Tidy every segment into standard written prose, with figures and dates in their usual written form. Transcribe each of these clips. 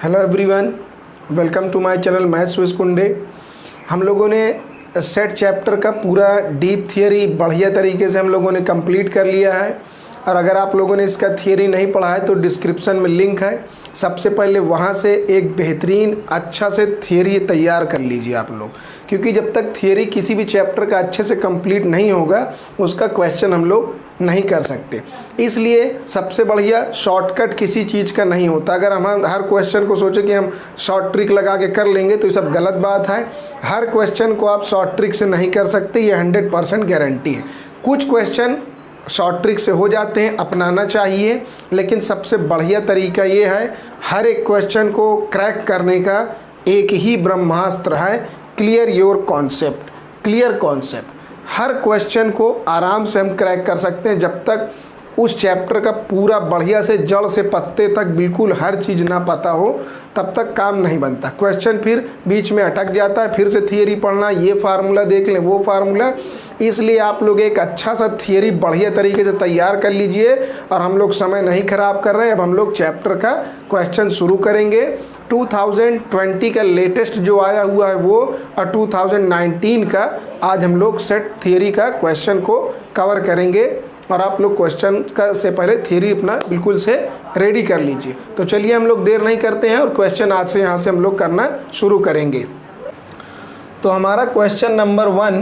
Hello everyone, welcome to my channel maths with Kunde. हम लोगों ने सेट चैप्टर का पूरा डीप थियरी बढ़िया तरीके से हम लोगों ने कंप्लीट कर लिया है। और अगर आप लोगों ने इसका थियरी नहीं पढ़ा है तो डिस्क्रिप्शन में लिंक है, सबसे पहले वहाँ से एक बेहतरीन अच्छा से थियरी तैयार कर लीजिए आप लोग, क्योंकि जब तक थियरी किसी भी चैप्टर का अच्छे से कंप्लीट नहीं होगा उसका क्वेश्चन हम लोग नहीं कर सकते। इसलिए सबसे बढ़िया शॉर्टकट किसी चीज़ का नहीं होता। अगर हम हर क्वेश्चन को सोचें कि हम शॉर्ट ट्रिक लगा के कर लेंगे तो ये सब गलत बात है। हर क्वेश्चन को आप शॉर्ट ट्रिक से नहीं कर सकते, ये 100% गारंटी है। कुछ क्वेश्चन शॉर्ट ट्रिक से हो जाते हैं, अपनाना चाहिए, लेकिन सबसे बढ़िया तरीका ये है हर एक क्वेश्चन को क्रैक करने का एक ही ब्रह्मास्त्र है, clear your concept. Clear concept, her question को आराम से हम क्रैक कर सकते हैं जब तक उस चैप्टर का पूरा बढ़िया से जड़ से पत्ते तक बिल्कुल हर चीज़ ना पता हो, तब तक काम नहीं बनता। क्वेश्चन फिर बीच में अटक जाता है, फिर से थियरी पढ़ना, ये फार्मूला देख लें, वो फार्मूला। इसलिए आप लोग एक अच्छा सा थियरी बढ़िया तरीके से तैयार कर लीजिए। और हम लोग समय नहीं खराब कर रहे हैं, अब हम लोग चैप्टर का क्वेश्चन शुरू करेंगे। 2020 का लेटेस्ट जो आया हुआ है वो, और 2019 का आज हम लोग सेट थियरी का क्वेश्चन को कवर करेंगे। और आप लोग क्वेश्चन का से पहले थियरी अपना बिल्कुल से रेडी कर लीजिए। तो चलिए हम लोग देर नहीं करते हैं और क्वेश्चन आज से यहाँ से हम लोग करना शुरू करेंगे। तो हमारा क्वेश्चन नंबर 1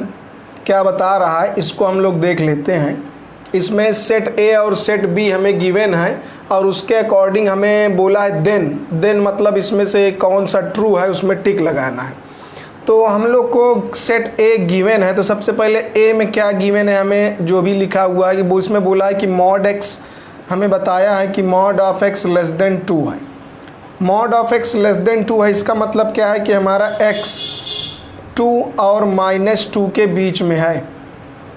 क्या बता रहा है, इसको हम लोग देख लेते हैं। इसमें सेट ए और सेट बी हमें गिवन है और उसके अकॉर्डिंग हमें बोला है देन मतलब इसमें से कौन सा ट्रू है उसमें टिक लगाना है। तो हम लोग को सेट ए गिवन है, तो सबसे पहले ए में क्या गिवन है, हमें जो भी लिखा हुआ है कि वो इसमें बोला है कि मॉड एक्स, हमें बताया है कि mod of x less than 2 है। Mod of x less than 2 है, इसका मतलब क्या है कि हमारा एक्स 2 और -2 के बीच में है,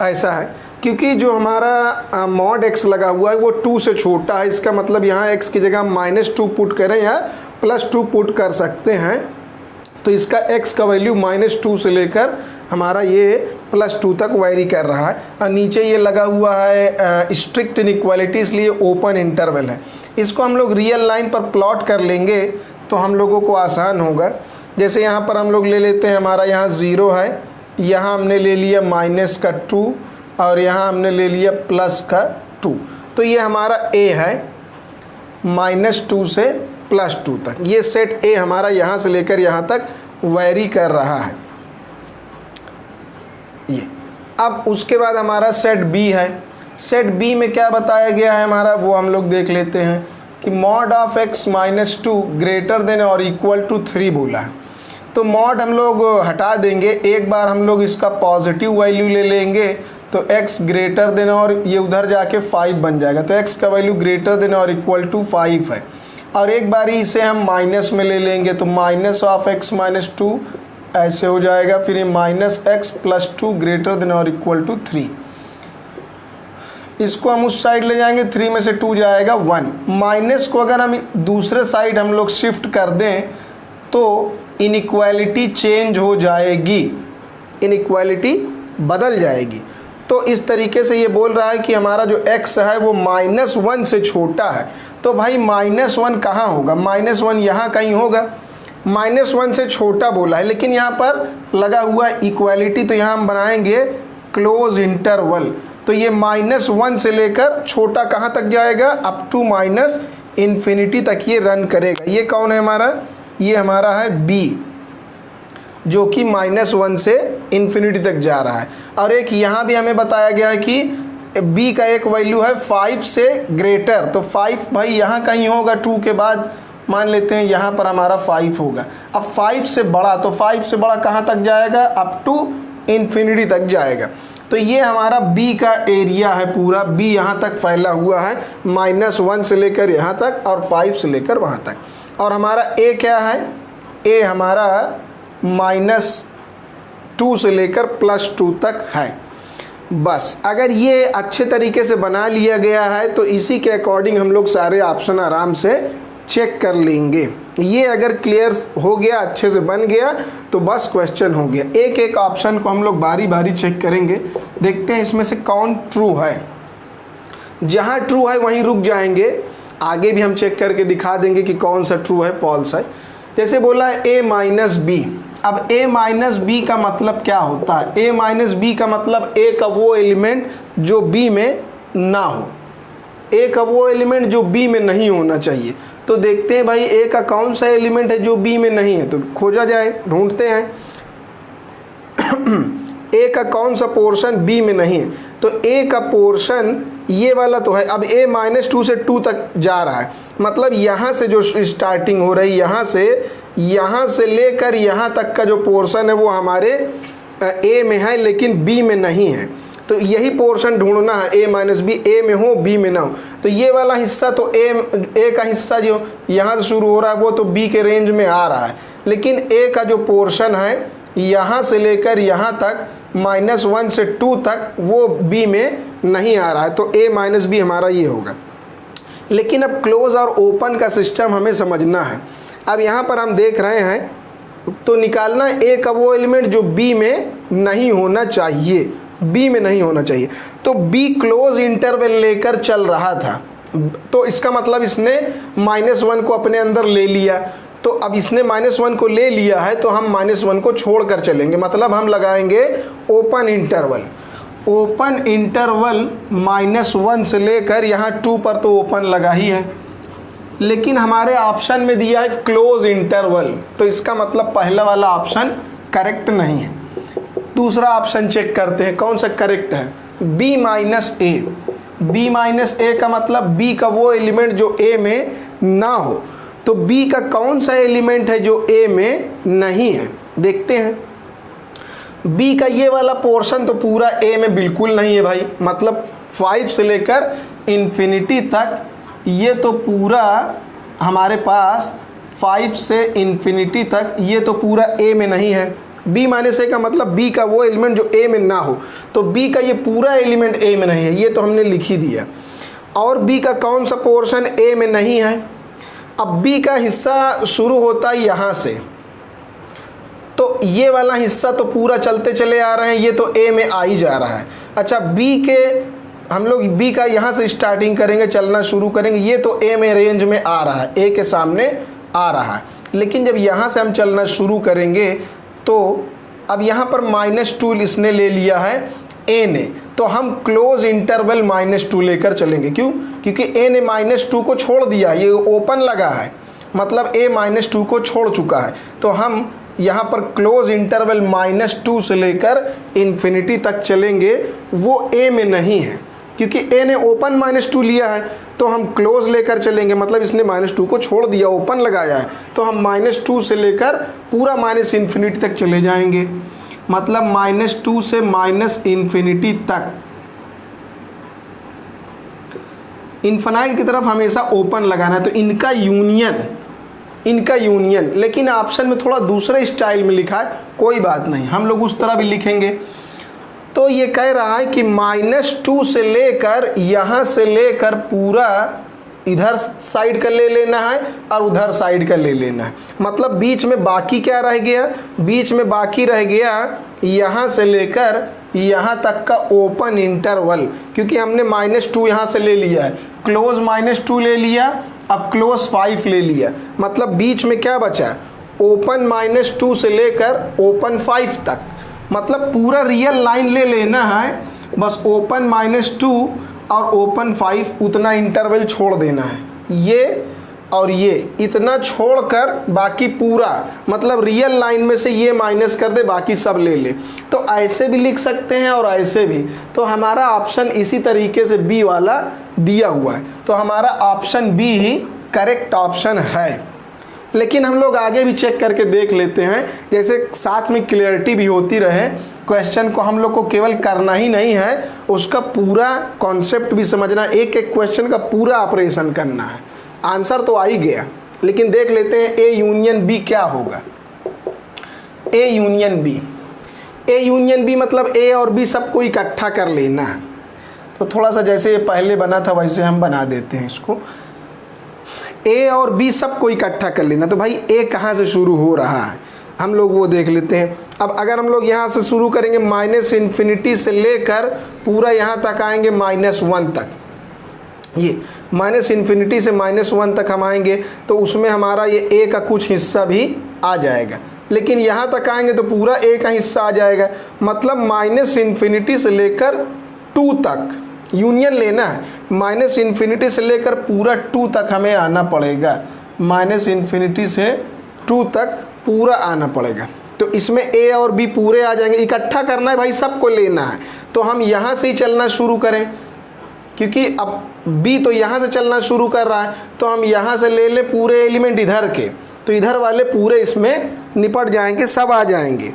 ऐसा है। क्योंकि जो हमारा मॉड एक्स लगा हुआ है वो 2 से छोटा है, इसका मतलब यहाँ एक्स की जगह -2 पुट करें या +2 पुट कर सकते हैं। तो इसका x का वैल्यू -2 से लेकर हमारा ये +2 तक वैरी कर रहा है। और नीचे ये लगा हुआ है स्ट्रिक्ट इनइक्वालिटी, इसलिए ओपन इंटरवल है। इसको हम लोग रियल लाइन पर प्लॉट कर लेंगे तो हम लोगों को आसान होगा। जैसे यहाँ पर हम लोग ले लेते हैं, हमारा यहाँ 0 है, यहाँ हमने ले लिया -2 और यहाँ हमने ले लिया +2। तो ये हमारा a है -2 से +2 तक। ये सेट ए हमारा यहाँ से लेकर यहाँ तक वैरी कर रहा है ये। अब उसके बाद हमारा सेट बी है। सेट बी में क्या बताया गया है हमारा, वो हम लोग देख लेते हैं कि mod of x -2 greater than और इक्वल टू 3 बोला है। तो मॉड हम लोग हटा देंगे, एक बार हम लोग इसका पॉजिटिव वैल्यू ले लेंगे तो x ग्रेटर देन और ये उधर जाके 5 बन जाएगा। तो x का वैल्यू ग्रेटर देन और इक्वल टू 5 है। और एक बारी इसे हम माइनस में ले लेंगे तो माइनस ऑफ x -2 ऐसे हो जाएगा। फिर ये -x +2 ग्रेटर देन और इक्वल टू 3, इसको हम उस साइड ले जाएंगे, 3 में से 2 जाएगा 1। माइनस को अगर हम दूसरे साइड हम लोग शिफ्ट कर दें तो इनइक्वालिटी चेंज हो जाएगी, इनइक्वालिटी बदल जाएगी। तो इस तरीके से ये बोल रहा है कि हमारा जो x है वो -1 से छोटा है। तो भाई -1 कहाँ होगा, -1 यहाँ कहीं होगा। -1 से छोटा बोला है, लेकिन यहाँ पर लगा हुआ है इक्वालिटी, तो यहाँ हम बनाएंगे क्लोज इंटरवल। तो ये -1 से लेकर छोटा कहाँ तक जाएगा, अप टू -इन्फिनिटी तक ये रन करेगा। ये कौन है हमारा, ये हमारा है b, जो कि -1 से इन्फिनिटी तक जा रहा है। और एक यहाँ भी हमें बताया गया है कि b का एक वैल्यू है 5 से ग्रेटर। तो 5 भाई यहाँ कहीं होगा, 2 के बाद मान लेते हैं यहाँ पर हमारा 5 होगा। अब 5 से बड़ा, तो 5 से बड़ा कहाँ तक जाएगा, अप टू इन्फिनिटी तक जाएगा। तो ये हमारा b का एरिया है, पूरा b यहाँ तक फैला हुआ है, -1 से लेकर यहाँ तक और 5 से लेकर वहाँ तक। और हमारा a क्या है, a हमारा -2 से लेकर +2 तक है। बस अगर ये अच्छे तरीके से बना लिया गया है तो इसी के अकॉर्डिंग हम लोग सारे ऑप्शन आराम से चेक कर लेंगे। ये अगर क्लियर हो गया, अच्छे से बन गया, तो बस क्वेश्चन हो गया। एक एक ऑप्शन को हम लोग बारी बारी चेक करेंगे, देखते हैं इसमें से कौन ट्रू है। जहाँ ट्रू है वहीं रुक जाएंगे आगे भी हम चेक करके दिखा देंगे कि कौन सा ट्रू है फॉल्स है। जैसे बोला है a माइनस बी, अब a माइनस बी का मतलब क्या होता है? a माइनस बी का मतलब a का वो एलिमेंट जो b में ना हो, a का वो एलिमेंट जो b में नहीं होना चाहिए। तो देखते हैं भाई a का कौन सा एलिमेंट है जो b में नहीं है, तो खोजा जाए, ढूंढते हैं a का कौन सा पोर्शन b में नहीं है। तो a का पोर्शन ये वाला तो है। अब a माइनस 2 से 2 तक जा रहा है, मतलब यहाँ से जो स्टार्टिंग हो रही, यहाँ से लेकर यहाँ तक का जो पोर्शन है वो हमारे a में है लेकिन b में नहीं है। तो यही पोर्शन ढूंढना है, a माइनस बी a में हो b में ना हो। तो ये वाला हिस्सा तो a का हिस्सा जो यहाँ से शुरू हो रहा है वो तो b के रेंज में आ रहा है, लेकिन a का जो पोर्शन है यहाँ से लेकर यहाँ तक -1 से 2 तक वो b में नहीं आ रहा है। तो a माइनस बी हमारा ये होगा। लेकिन अब क्लोज और ओपन का सिस्टम हमें समझना है। अब यहाँ पर हम देख रहे हैं तो निकालना a का वो एलिमेंट जो b में नहीं होना चाहिए, b में नहीं होना चाहिए। तो b क्लोज इंटरवल लेकर चल रहा था, तो इसका मतलब इसने -1 को अपने अंदर ले लिया। तो अब इसने -1 को ले लिया है तो हम -1 को छोड़ कर चलेंगे, मतलब हम लगाएंगे ओपन इंटरवल। ओपन इंटरवल -1 से लेकर यहाँ 2 पर तो ओपन लगा ही है, लेकिन हमारे ऑप्शन में दिया है क्लोज इंटरवल, तो इसका मतलब पहला वाला ऑप्शन करेक्ट नहीं है। दूसरा ऑप्शन चेक करते हैं कौन सा करेक्ट है, b माइनस ए। b माइनस ए का मतलब b का वो एलिमेंट जो a में ना हो। तो b का कौन सा एलिमेंट है जो a में नहीं है, देखते हैं। b का ये वाला पोर्शन तो पूरा a में बिल्कुल नहीं है भाई, मतलब 5 से लेकर इन्फिनिटी तक ये तो पूरा हमारे पास 5 से इन्फिनिटी तक ये तो पूरा a में नहीं है। b माइनस ए का मतलब b का वो एलिमेंट जो a में ना हो, तो b का ये पूरा एलिमेंट a में नहीं है, ये तो हमने लिख ही दिया। और b का कौन सा पोर्शन a में नहीं है। अब b का हिस्सा शुरू होता है यहाँ से, तो ये वाला हिस्सा तो पूरा चलते चले आ रहे हैं, ये तो a में आ ही जा रहा है। अच्छा b के हम लोग b का यहाँ से स्टार्टिंग करेंगे, चलना शुरू करेंगे, ये तो a में रेंज में आ रहा है, a के सामने आ रहा है। लेकिन जब यहाँ से हम चलना शुरू करेंगे तो अब यहाँ पर -2 इसने ले लिया है a ने, तो हम क्लोज इंटरवल -2 लेकर चलेंगे। क्यों? क्योंकि a ने -2 को छोड़ दिया, ये ओपन लगा है, मतलब a -2 को छोड़ चुका है। तो हम यहाँ पर क्लोज इंटरवल -2 से लेकर इन्फिनिटी तक चलेंगे, वो a में नहीं है, क्योंकि a ने ओपन -2 लिया है। तो हम क्लोज लेकर चलेंगे, मतलब इसने -2 को छोड़ दिया, ओपन लगाया है, तो हम -2 से लेकर पूरा -इन्फिनिटी तक चले जाएंगे, मतलब -2 से -इन्फिनिटी तक। इन्फिनाइट की तरफ हमेशा ओपन लगाना है, तो इनका यूनियन, लेकिन ऑप्शन में थोड़ा दूसरे स्टाइल में लिखा है, कोई बात नहीं, हम लोग उस तरह भी लिखेंगे। तो ये कह रहा है कि -2 से लेकर यहाँ से लेकर पूरा इधर साइड का ले लेना है और उधर साइड का ले लेना है, मतलब बीच में बाकी क्या रह गया, बीच में बाकी रह गया यहाँ से लेकर यहाँ तक का ओपन इंटरवल, क्योंकि हमने -2 यहाँ से ले लिया है, क्लोज -2 ले लिया, अब क्लोज 5 ले लिया, मतलब बीच में क्या बचा, ओपन -2 से लेकर ओपन 5 तक, मतलब पूरा रियल लाइन ले लेना है, बस ओपन -2 और ओपन 5 उतना इंटरवल छोड़ देना है, ये और ये इतना छोड़कर बाकी पूरा, मतलब रियल लाइन में से ये माइनस कर दे, बाकी सब ले ले। तो ऐसे भी लिख सकते हैं और ऐसे भी। तो हमारा ऑप्शन इसी तरीके से बी वाला दिया हुआ है, तो हमारा ऑप्शन बी ही करेक्ट ऑप्शन है। लेकिन हम लोग आगे भी चेक करके देख लेते हैं, जैसे साथ में क्लियरिटी भी होती रहे। क्वेश्चन को हम लोग को केवल करना ही नहीं है, उसका पूरा कॉन्सेप्ट भी समझना, एक एक क्वेश्चन का पूरा ऑपरेशन करना है। आंसर तो आ ही गया, लेकिन देख लेते हैं ए यूनियन बी क्या होगा। A union B, A union B मतलब ए और बी सबको इकट्ठा कर लेना है। तो थोड़ा सा जैसे ये पहले बना था वैसे हम बना देते हैं इसको। ए और बी सबको इकट्ठा कर लेना। तो भाई ए कहाँ से शुरू हो रहा है हम लोग वो देख लेते हैं। अब अगर हम लोग यहाँ से शुरू करेंगे -इन्फिनिटी से लेकर पूरा यहाँ तक आएंगे -1 तक, ये माइनस इन्फिनिटी से -1 तक हम आएंगे तो उसमें हमारा ये ए का कुछ हिस्सा भी आ जाएगा, लेकिन यहाँ तक आएंगे तो पूरा ए का हिस्सा आ जाएगा। मतलब माइनस इन्फिनिटी से लेकर 2 तक यूनियन लेना है, माइनस इन्फिनिटी से लेकर पूरा 2 तक हमें आना पड़ेगा, माइनस इन्फिनिटी से 2 तक पूरा आना पड़ेगा। तो इसमें ए और बी पूरे आ जाएंगे, इकट्ठा करना है भाई, सबको लेना है। तो हम यहाँ से ही चलना शुरू करें, क्योंकि अब बी तो यहाँ से चलना शुरू कर रहा है, तो हम यहाँ से ले ले पूरे एलिमेंट इधर के, तो इधर वाले पूरे इसमें निपट जाएंगे, सब आ जाएंगे।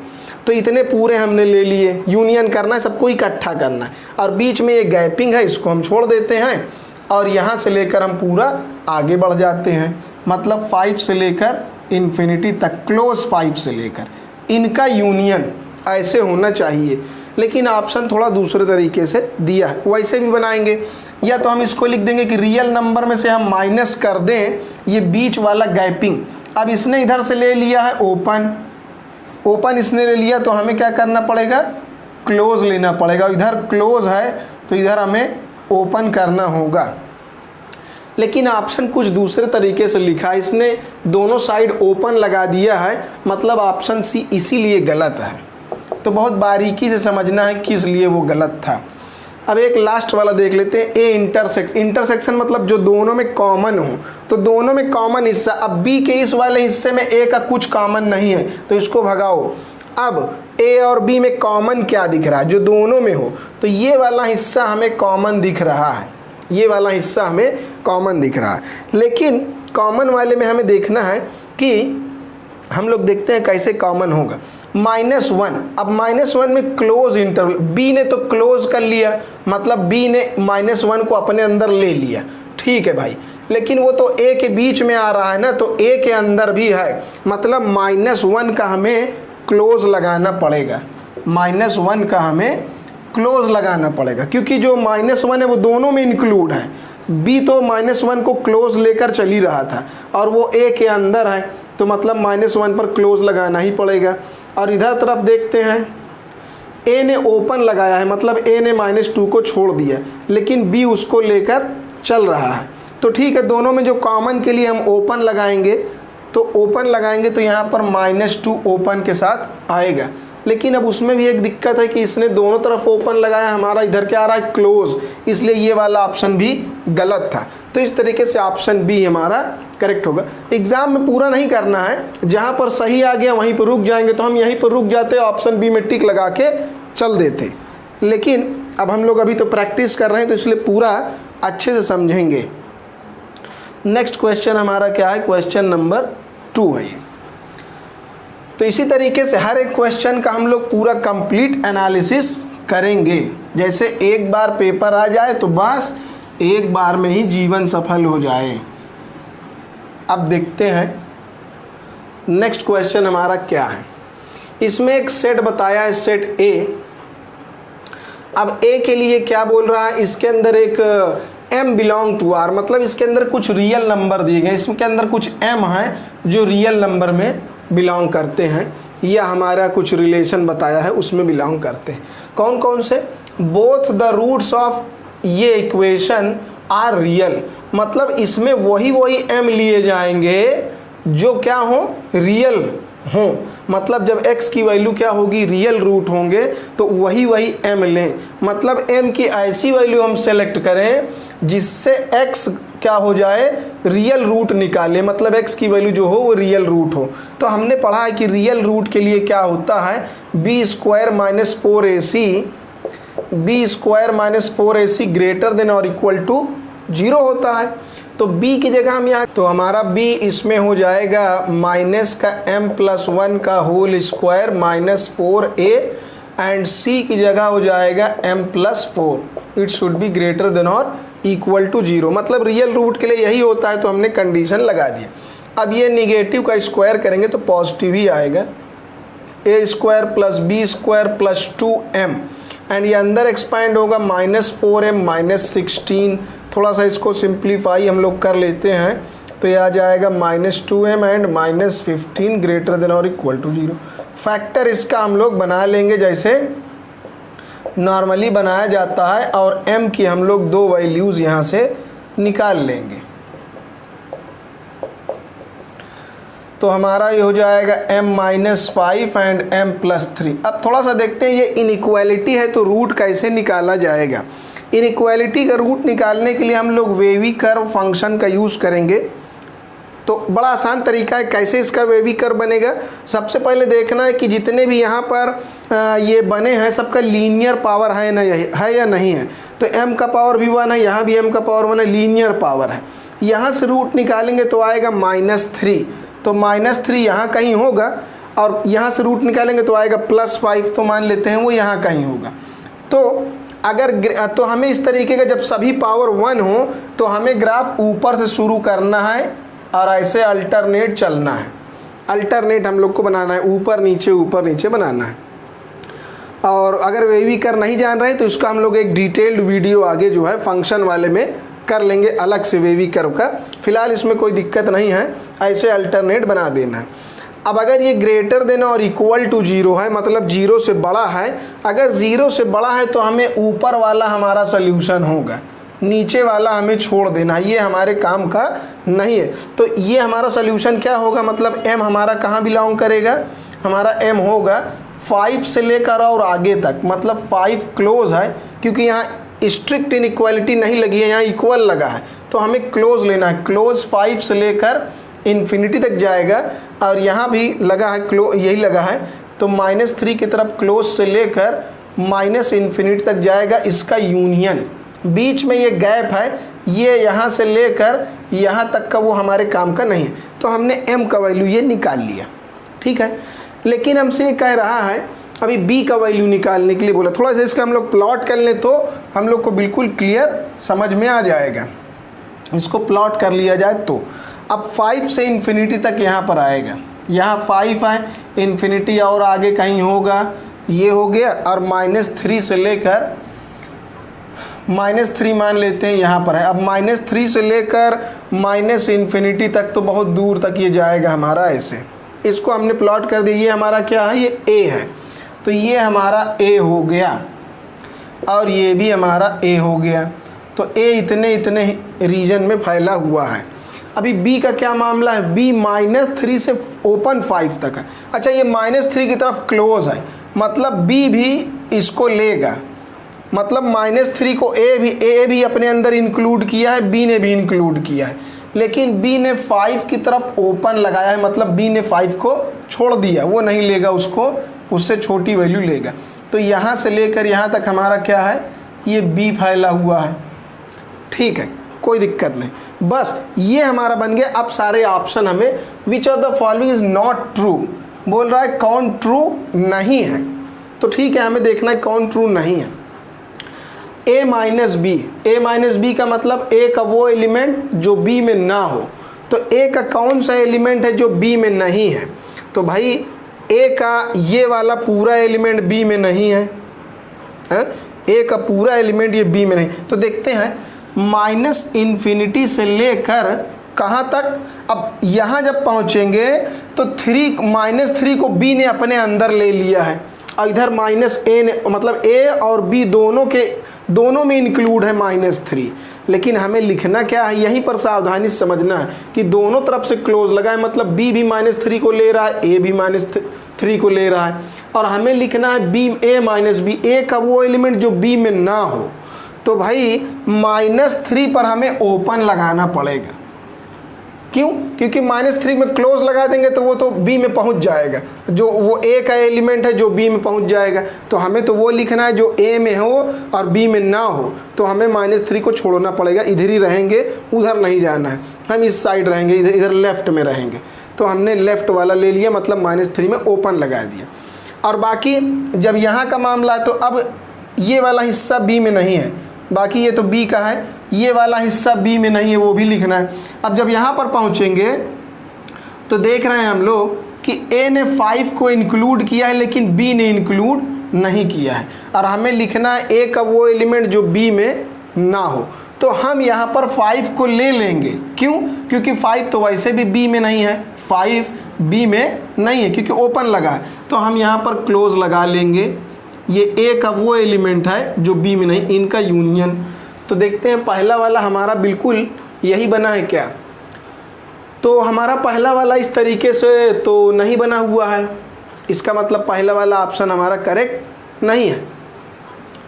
तो इतने पूरे हमने ले लिए, यूनियन करना है, सबको इकट्ठा करना है। और बीच में ये गैपिंग है, इसको हम छोड़ देते हैं और यहाँ से लेकर हम पूरा आगे बढ़ जाते हैं। मतलब 5 से लेकर इन्फिनिटी तक, क्लोज 5 से लेकर, इनका यूनियन ऐसे होना चाहिए। लेकिन ऑप्शन थोड़ा दूसरे तरीके से दिया है, वैसे भी बनाएंगे। या तो हम इसको लिख देंगे कि रियल नंबर में से हम माइनस कर दें ये बीच वाला गैपिंग। अब इसने इधर से ले लिया है ओपन, ओपन इसने ले लिया, तो हमें क्या करना पड़ेगा, क्लोज लेना पड़ेगा। इधर क्लोज है तो इधर हमें ओपन करना होगा। लेकिन ऑप्शन कुछ दूसरे तरीके से लिखा है, इसने दोनों साइड ओपन लगा दिया है, मतलब ऑप्शन सी इसीलिए गलत है। तो बहुत बारीकी से समझना है किस लिए वो गलत था। अब एक लास्ट वाला देख लेते हैं, ए इंटरसेक्शन। इंटरसेक्शन मतलब जो दोनों में कॉमन हो, तो दोनों में कॉमन हिस्सा। अब बी के इस वाले हिस्से में ए का कुछ कॉमन नहीं है तो इसको भगाओ। अब ए और बी में कॉमन क्या दिख रहा है, जो दोनों में हो, तो ये वाला हिस्सा हमें कॉमन दिख रहा है, ये वाला हिस्सा हमें कॉमन दिख रहा है। लेकिन कॉमन वाले में हमें देखना है कि हम लोग देखते हैं कैसे कॉमन होगा। -1, अब -1 में क्लोज इंटरवल, बी ने तो क्लोज कर लिया, मतलब बी ने -1 को अपने अंदर ले लिया, ठीक है भाई। लेकिन वो तो ए के बीच में आ रहा है ना, तो ए के अंदर भी है, मतलब -1 का हमें क्लोज लगाना पड़ेगा, -1 का हमें क्लोज लगाना पड़ेगा, क्योंकि जो -1 है वो दोनों में इंक्लूड है। बी तो -1 को क्लोज लेकर चल ही रहा था और वो ए के अंदर है, तो मतलब -1 पर क्लोज लगाना ही पड़ेगा। और इधर तरफ देखते हैं, ए ने ओपन लगाया है, मतलब ए ने -2 को छोड़ दिया, लेकिन बी उसको लेकर चल रहा है। तो ठीक है, दोनों में जो कॉमन के लिए हम ओपन लगाएंगे, तो ओपन लगाएंगे तो यहाँ पर -2 ओपन के साथ आएगा। लेकिन अब उसमें भी एक दिक्कत है कि इसने दोनों तरफ ओपन लगाया, हमारा इधर क्या आ रहा है, क्लोज, इसलिए ये वाला ऑप्शन भी गलत था। तो इस तरीके से ऑप्शन बी हमारा करेक्ट होगा। एग्जाम में पूरा नहीं करना है, जहाँ पर सही आ गया वहीं पर रुक जाएंगे, तो हम यहीं पर रुक जाते, ऑप्शन बी में टिक लगा के चल देते। लेकिन अब हम लोग अभी तो प्रैक्टिस कर रहे हैं, तो इसलिए पूरा अच्छे से समझेंगे। नेक्स्ट क्वेश्चन हमारा क्या है, क्वेश्चन नंबर 2 है। तो इसी तरीके से हर एक क्वेश्चन का हम लोग पूरा कंप्लीट एनालिसिस करेंगे। जैसे एक बार पेपर आ जाए तो बस एक बार में ही जीवन सफल हो जाए। अब देखते हैं नेक्स्ट क्वेश्चन हमारा क्या है। इसमें एक सेट बताया है, सेट ए। अब ए के लिए क्या बोल रहा है, इसके अंदर एक m बिलोंग टू r, मतलब इसके अंदर कुछ रियल नंबर दिए गए, इसके अंदर कुछ m है जो रियल नंबर में बिलोंग करते हैं, या हमारा कुछ रिलेशन बताया है उसमें बिलोंग करते हैं। कौन कौन से, बोथ द रूट्स ऑफ ये इक्वेशन आर रियल, मतलब इसमें वही m लिए जाएंगे जो क्या हो, रियल हो। मतलब जब x की वैल्यू क्या होगी, रियल रूट होंगे, तो वही m लें। मतलब m की ऐसी वैल्यू हम सेलेक्ट करें जिससे x क्या हो जाए, रियल रूट निकाले, मतलब x की वैल्यू जो हो वो रियल रूट हो। तो हमने पढ़ा है कि रियल रूट के लिए क्या होता है, b² - 4ac ग्रेटर देन और इक्वल टू 0 होता है। तो b की जगह हम यहाँ, तो हमारा b इसमें हो जाएगा माइनस का m+1 का whole square -4a, and c की जगह हो जाएगा m+4, it should be greater than और इक्वल टू 0। मतलब रियल रूट के लिए यही होता है, तो हमने कंडीशन लगा दिया। अब ये निगेटिव का स्क्वायर करेंगे तो पॉजिटिव ही आएगा, a² + b² + 2m, एंड ये अंदर एक्सपांड होगा -4m -16। थोड़ा सा इसको सिंप्लीफाई हम लोग कर लेते हैं, तो ये आ जाएगा -2m एंड -15 ग्रेटर देन और इक्वल टू 0। फैक्टर इसका हम लोग बना लेंगे जैसे नॉर्मली बनाया जाता है, और m की हम लोग 2 वैल्यूज़ यहाँ से निकाल लेंगे तो हमारा ये हो जाएगा m-5 एंड m+3। अब थोड़ा सा देखते हैं, ये इनइक्वालिटी है तो रूट कैसे निकाला जाएगा। इनइक्वालिटी का रूट निकालने के लिए हम लोग वेवी कर्व फंक्शन का यूज़ करेंगे। तो बड़ा आसान तरीका है, कैसे इसका वेवी कर्व बनेगा। सबसे पहले देखना है कि जितने भी यहाँ पर ये बने हैं सबका लीनियर पावर है ना, है या नहीं है। तो m का पावर भी 1 है, यहाँ भी m का पावर 1 है, लीनियर पावर है। यहाँ से रूट निकालेंगे तो आएगा -3, तो -3 यहाँ कहीं होगा, और यहाँ से रूट निकालेंगे तो आएगा +5, तो मान लेते हैं वो यहाँ कहीं होगा। तो हमें इस तरीके का जब सभी पावर 1 हो तो हमें ग्राफ ऊपर से शुरू करना है और ऐसे अल्टरनेट चलना है। अल्टरनेट हम लोग को बनाना है, ऊपर नीचे बनाना है। और अगर वेवी कर नहीं जान रहे तो इसका हम लोग एक डिटेल्ड वीडियो आगे जो है फंक्शन वाले में कर लेंगे, अलग से वेवी कर्व का। फिलहाल इसमें कोई दिक्कत नहीं है, ऐसे अल्टरनेट बना देना है। अब अगर ये ग्रेटर देन और इक्वल टू 0 है, मतलब 0 से बड़ा है, अगर 0 से बड़ा है तो हमें ऊपर वाला हमारा सोल्यूशन होगा, नीचे वाला हमें छोड़ देना, ये हमारे काम का नहीं है। तो ये हमारा सोल्यूशन क्या होगा, मतलब m हमारा कहाँ बिलोंग करेगा, हमारा m होगा 5 से लेकर और आगे तक, मतलब 5 क्लोज है, क्योंकि यहाँ स्ट्रिक्ट इनइक्वालिटी नहीं लगी है, यहाँ इक्वल लगा है, तो हमें क्लोज लेना है। क्लोज 5 से लेकर इन्फिनिटी तक जाएगा, और यहाँ भी लगा है यही लगा है, तो -3 की तरफ क्लोज से लेकर -इन्फिनिटी तक जाएगा। इसका यूनियन, बीच में ये गैप है, ये यहाँ से लेकर यहाँ तक का वो हमारे काम का नहीं है। तो हमने m का वैल्यू ये निकाल लिया, ठीक है। लेकिन हमसे ये कह रहा है अभी b का वैल्यू निकालने के लिए बोला। थोड़ा सा इसका हम लोग प्लॉट कर लें तो हम लोग को बिल्कुल क्लियर समझ में आ जाएगा। इसको प्लॉट कर लिया जाए तो अब 5 से इन्फिनिटी तक यहाँ पर आएगा, यहाँ 5 है, इन्फिनिटी और आगे कहीं होगा, ये हो गया, और -3 से लेकर -3 मान लेते हैं यहाँ पर है। अब -3 से लेकर -इन्फिनिटी तक तो बहुत दूर तक ये जाएगा हमारा ऐसे। इसको हमने प्लॉट कर दिया, ये हमारा क्या है, ये a है, तो ये हमारा a हो गया, और ये भी हमारा a हो गया। तो a इतने रीजन में फैला हुआ है। अभी b का क्या मामला है, b -3 से ओपन 5 तक है। अच्छा, ये -3 की तरफ क्लोज है, मतलब b भी इसको लेगा, मतलब -3 को a भी अपने अंदर इंक्लूड किया है, b ने भी इंक्लूड किया है, लेकिन b ने 5 की तरफ ओपन लगाया है, मतलब b ने 5 को छोड़ दिया, वो नहीं लेगा उसको, उससे छोटी वैल्यू लेगा। तो यहाँ से लेकर यहाँ तक हमारा क्या है, ये b फैला हुआ है, ठीक है, कोई दिक्कत नहीं। बस ये हमारा बन गया। अब सारे ऑप्शन हमें which of the following is not true बोल रहा है, कौन ट्रू नहीं है। तो ठीक है, हमें देखना है कौन ट्रू नहीं है। a - b का मतलब a का वो एलिमेंट जो b में ना हो। तो a का कौन सा एलिमेंट है जो b में नहीं है, तो भाई a का ये वाला पूरा एलिमेंट b में नहीं है, a का पूरा एलिमेंट ये b में नहीं। तो देखते हैं -इन्फिनिटी से लेकर कहाँ तक। अब यहाँ जब पहुँचेंगे तो -3 को b ने अपने अंदर ले लिया है, और इधर -a ने, मतलब a और b दोनों में इंक्लूड है -3। लेकिन हमें लिखना क्या है, यहीं पर सावधानी से समझना है कि दोनों तरफ से क्लोज लगा है, मतलब b भी -3 को ले रहा है, a भी -3 को ले रहा है, और हमें लिखना है a - a का वो एलिमेंट जो b में ना हो। तो भाई -3 पर हमें ओपन लगाना पड़ेगा। क्यों? क्योंकि -3 में क्लोज लगा देंगे तो वो तो b में पहुंच जाएगा, जो वो a का एलिमेंट है जो b में पहुंच जाएगा। तो हमें तो वो लिखना है जो a में हो और b में ना हो। तो हमें -3 को छोड़ना पड़ेगा, इधर ही रहेंगे, उधर नहीं जाना है, हम इस साइड रहेंगे, इधर लेफ्ट में रहेंगे। तो हमने लेफ्ट वाला ले लिया, मतलब -3 में ओपन लगा दिया। और बाकी जब यहाँ का मामला है तो अब ये वाला हिस्सा b में नहीं है, बाकी ये तो b का है, ये वाला हिस्सा b में नहीं है, वो भी लिखना है। अब जब यहाँ पर पहुँचेंगे तो देख रहे हैं हम लोग कि a ने 5 को इंक्लूड किया है लेकिन b ने इंक्लूड नहीं किया है, और हमें लिखना है a का वो एलिमेंट जो b में ना हो। तो हम यहाँ पर 5 को ले लेंगे। क्यों? क्योंकि 5 तो वैसे भी b में नहीं है, 5 b में नहीं है क्योंकि ओपन लगा है। तो हम यहाँ पर क्लोज लगा लेंगे, ये a का वो एलिमेंट है जो b में नहीं, इनका यूनियन। तो देखते हैं पहला वाला हमारा बिल्कुल यही बना है क्या। तो हमारा पहला वाला इस तरीके से तो नहीं बना हुआ है, इसका मतलब पहला वाला ऑप्शन हमारा करेक्ट नहीं है,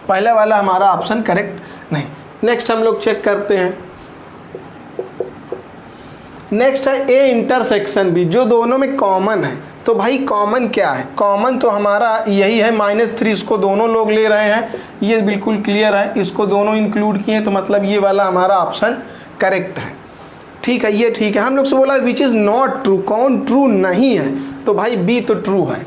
पहला वाला हमारा ऑप्शन करेक्ट नहीं। नेक्स्ट हम लोग चेक करते हैं, नेक्स्ट है ए इंटरसेक्शन बी, जो दोनों में कॉमन है। तो भाई कॉमन क्या है, कॉमन तो हमारा यही है -3, इसको दोनों लोग ले रहे हैं, ये बिल्कुल क्लियर है, इसको दोनों इंक्लूड किए तो मतलब ये वाला हमारा ऑप्शन करेक्ट है। ठीक है, ये ठीक है। हम लोग से बोला विच इज़ नॉट ट्रू, कौन ट्रू नहीं है, तो भाई बी तो ट्रू है।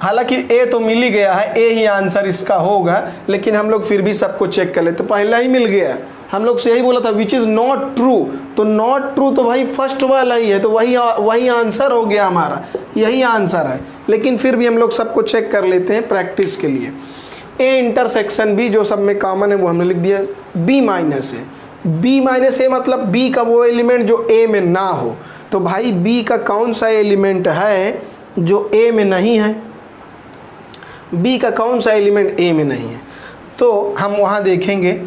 हालांकि ए तो मिल ही गया है, ए ही आंसर इसका होगा, लेकिन हम लोग फिर भी सबको चेक कर लेते, तो पहला ही मिल गया। हम लोग से यही बोला था विच इज़ नॉट ट्रू, तो नॉट ट्रू तो भाई फर्स्ट वाला ही है, तो वही आंसर हो गया हमारा, यही आंसर है। लेकिन फिर भी हम लोग सबको चेक कर लेते हैं प्रैक्टिस के लिए। ए इंटरसेक्शन बी, जो सब में कॉमन है वो हमने लिख दिया। बी माइनस ए, बी माइनस ए मतलब बी का वो एलिमेंट जो ए में ना हो। तो भाई बी का कौन सा एलिमेंट है जो ए में नहीं है, बी का कौन सा एलिमेंट ए में नहीं है, तो हम वहाँ देखेंगे।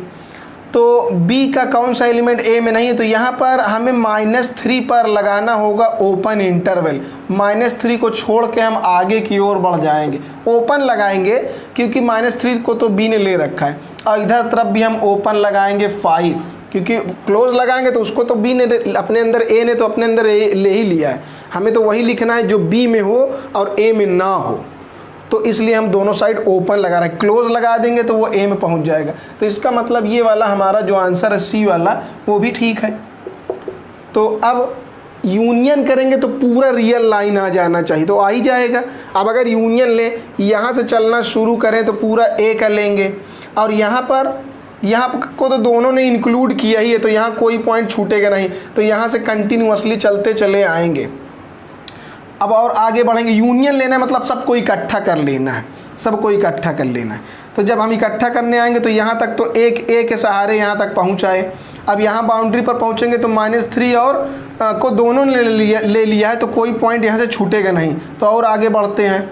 तो b का कौन सा एलिमेंट a में नहीं है, तो यहाँ पर हमें -3 पर लगाना होगा ओपन इंटरवल। -3 को छोड़ के हम आगे की ओर बढ़ जाएंगे, ओपन लगाएंगे क्योंकि -3 को तो b ने ले रखा है, और इधर तरफ भी हम ओपन लगाएंगे 5, क्योंकि क्लोज लगाएंगे तो उसको तो b ने अपने अंदर, a ने तो अपने अंदर ले ही लिया है, हमें तो वही लिखना है जो b में हो और a में ना हो। तो इसलिए हम दोनों साइड ओपन लगा रहे हैं, क्लोज लगा देंगे तो वो ए में पहुंच जाएगा। तो इसका मतलब ये वाला हमारा जो आंसर है सी वाला वो भी ठीक है। तो अब यूनियन करेंगे तो पूरा रियल लाइन आ जाना चाहिए, तो आ ही जाएगा। अब अगर यूनियन ले, यहाँ से चलना शुरू करें तो पूरा ए का लेंगे, और यहाँ को तो दोनों ने इंक्लूड किया ही है, तो यहाँ कोई पॉइंट छूटेगा नहीं, तो यहाँ से कंटिन्यूअसली चलते चले आएंगे। अब और आगे बढ़ेंगे, यूनियन लेना है मतलब सबको इकट्ठा कर लेना है, सबको इकट्ठा कर लेना है। तो जब हम इकट्ठा करने आएंगे तो यहाँ तक तो एक ए के सहारे यहाँ तक पहुँच आए। अब यहाँ बाउंड्री पर पहुँचेंगे तो -3 और को दोनों ने ले लिया है, तो कोई पॉइंट यहाँ से छूटेगा नहीं। तो और आगे बढ़ते हैं,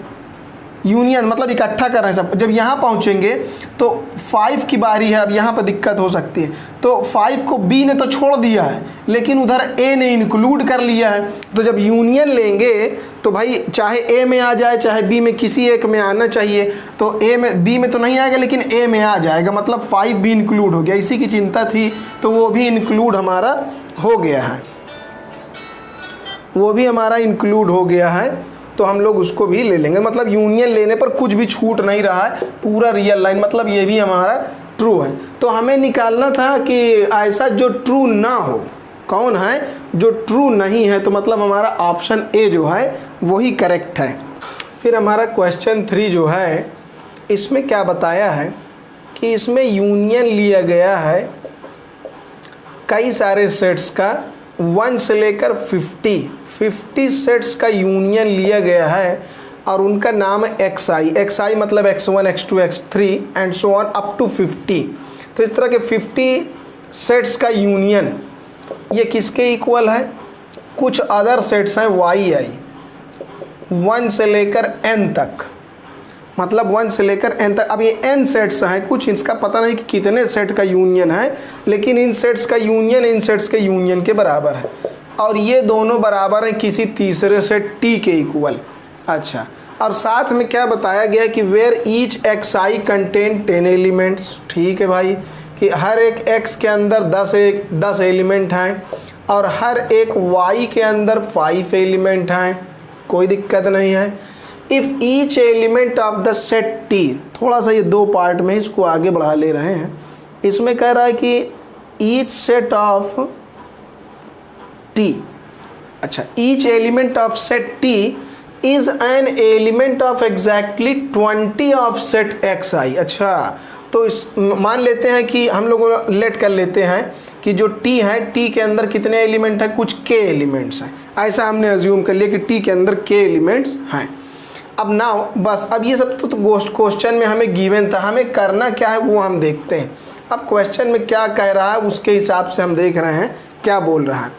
यूनियन मतलब इकट्ठा कर रहे हैं सब। जब यहाँ पहुँचेंगे तो 5 की बारी है, अब यहाँ पर दिक्कत हो सकती है। तो 5 को B ने तो छोड़ दिया है, लेकिन उधर A ने इंक्लूड कर लिया है। तो जब यूनियन लेंगे तो भाई चाहे A में आ जाए चाहे B में, किसी एक में आना चाहिए। तो A में, B में तो नहीं आएगा लेकिन A में आ जाएगा, मतलब 5 भी इंक्लूड हो गया। इसी की चिंता थी, तो वो भी इंक्लूड हमारा हो गया है, वो भी हमारा इंक्लूड हो गया है, तो हम लोग उसको भी ले लेंगे। मतलब यूनियन लेने पर कुछ भी छूट नहीं रहा है, पूरा रियल लाइन, मतलब ये भी हमारा ट्रू है। तो हमें निकालना था कि ऐसा जो ट्रू ना हो, कौन है जो ट्रू नहीं है, तो मतलब हमारा ऑप्शन ए जो है वही करेक्ट है। फिर हमारा क्वेश्चन 3 जो है, इसमें क्या बताया है कि इसमें यूनियन लिया गया है कई सारे सेट्स का, 1 से लेकर 50 सेट्स का यूनियन लिया गया है, और उनका नाम है xi मतलब x1 x2 x3 and so on up to 50। तो इस तरह के 50 सेट्स का यूनियन ये किसके इक्वल है, कुछ अदर सेट्स हैं yi 1 से लेकर n तक, मतलब 1 से लेकर n तक। अब ये n सेट्स हैं, कुछ इसका पता नहीं कि कितने सेट का यूनियन है, लेकिन इन सेट्स का यूनियन इन सेट्स के यूनियन के बराबर है, और ये दोनों बराबर हैं किसी तीसरे सेट t के इक्वल। अच्छा, और साथ में क्या बताया गया कि where each xi contain 10 elements. ठीक है भाई, कि हर एक x के अंदर 10 एलिमेंट हैं, और हर एक y के अंदर 5 एलिमेंट हैं, कोई दिक्कत नहीं है। If each element of the set t, थोड़ा सा ये 2 पार्ट में इसको आगे बढ़ा ले रहे हैं। इसमें कह रहा है कि ईच सेट ऑफ t, अच्छा, each element of set t is an element of exactly 20 of set xi। अच्छा, तो इस मान लेते हैं कि हम लोग लेट कर लेते हैं कि जो t है, t के अंदर कितने एलिमेंट हैं, कुछ k एलिमेंट्स हैं, ऐसा हमने अज्यूम कर लिया कि t के अंदर k एलिमेंट्स हैं। अब ना बस, अब ये सब तो क्वेश्चन में हमें गिवन था, हमें करना क्या है वो हम देखते हैं। अब क्वेश्चन में क्या कह रहा है उसके हिसाब से हम देख रहे हैं क्या बोल रहा है।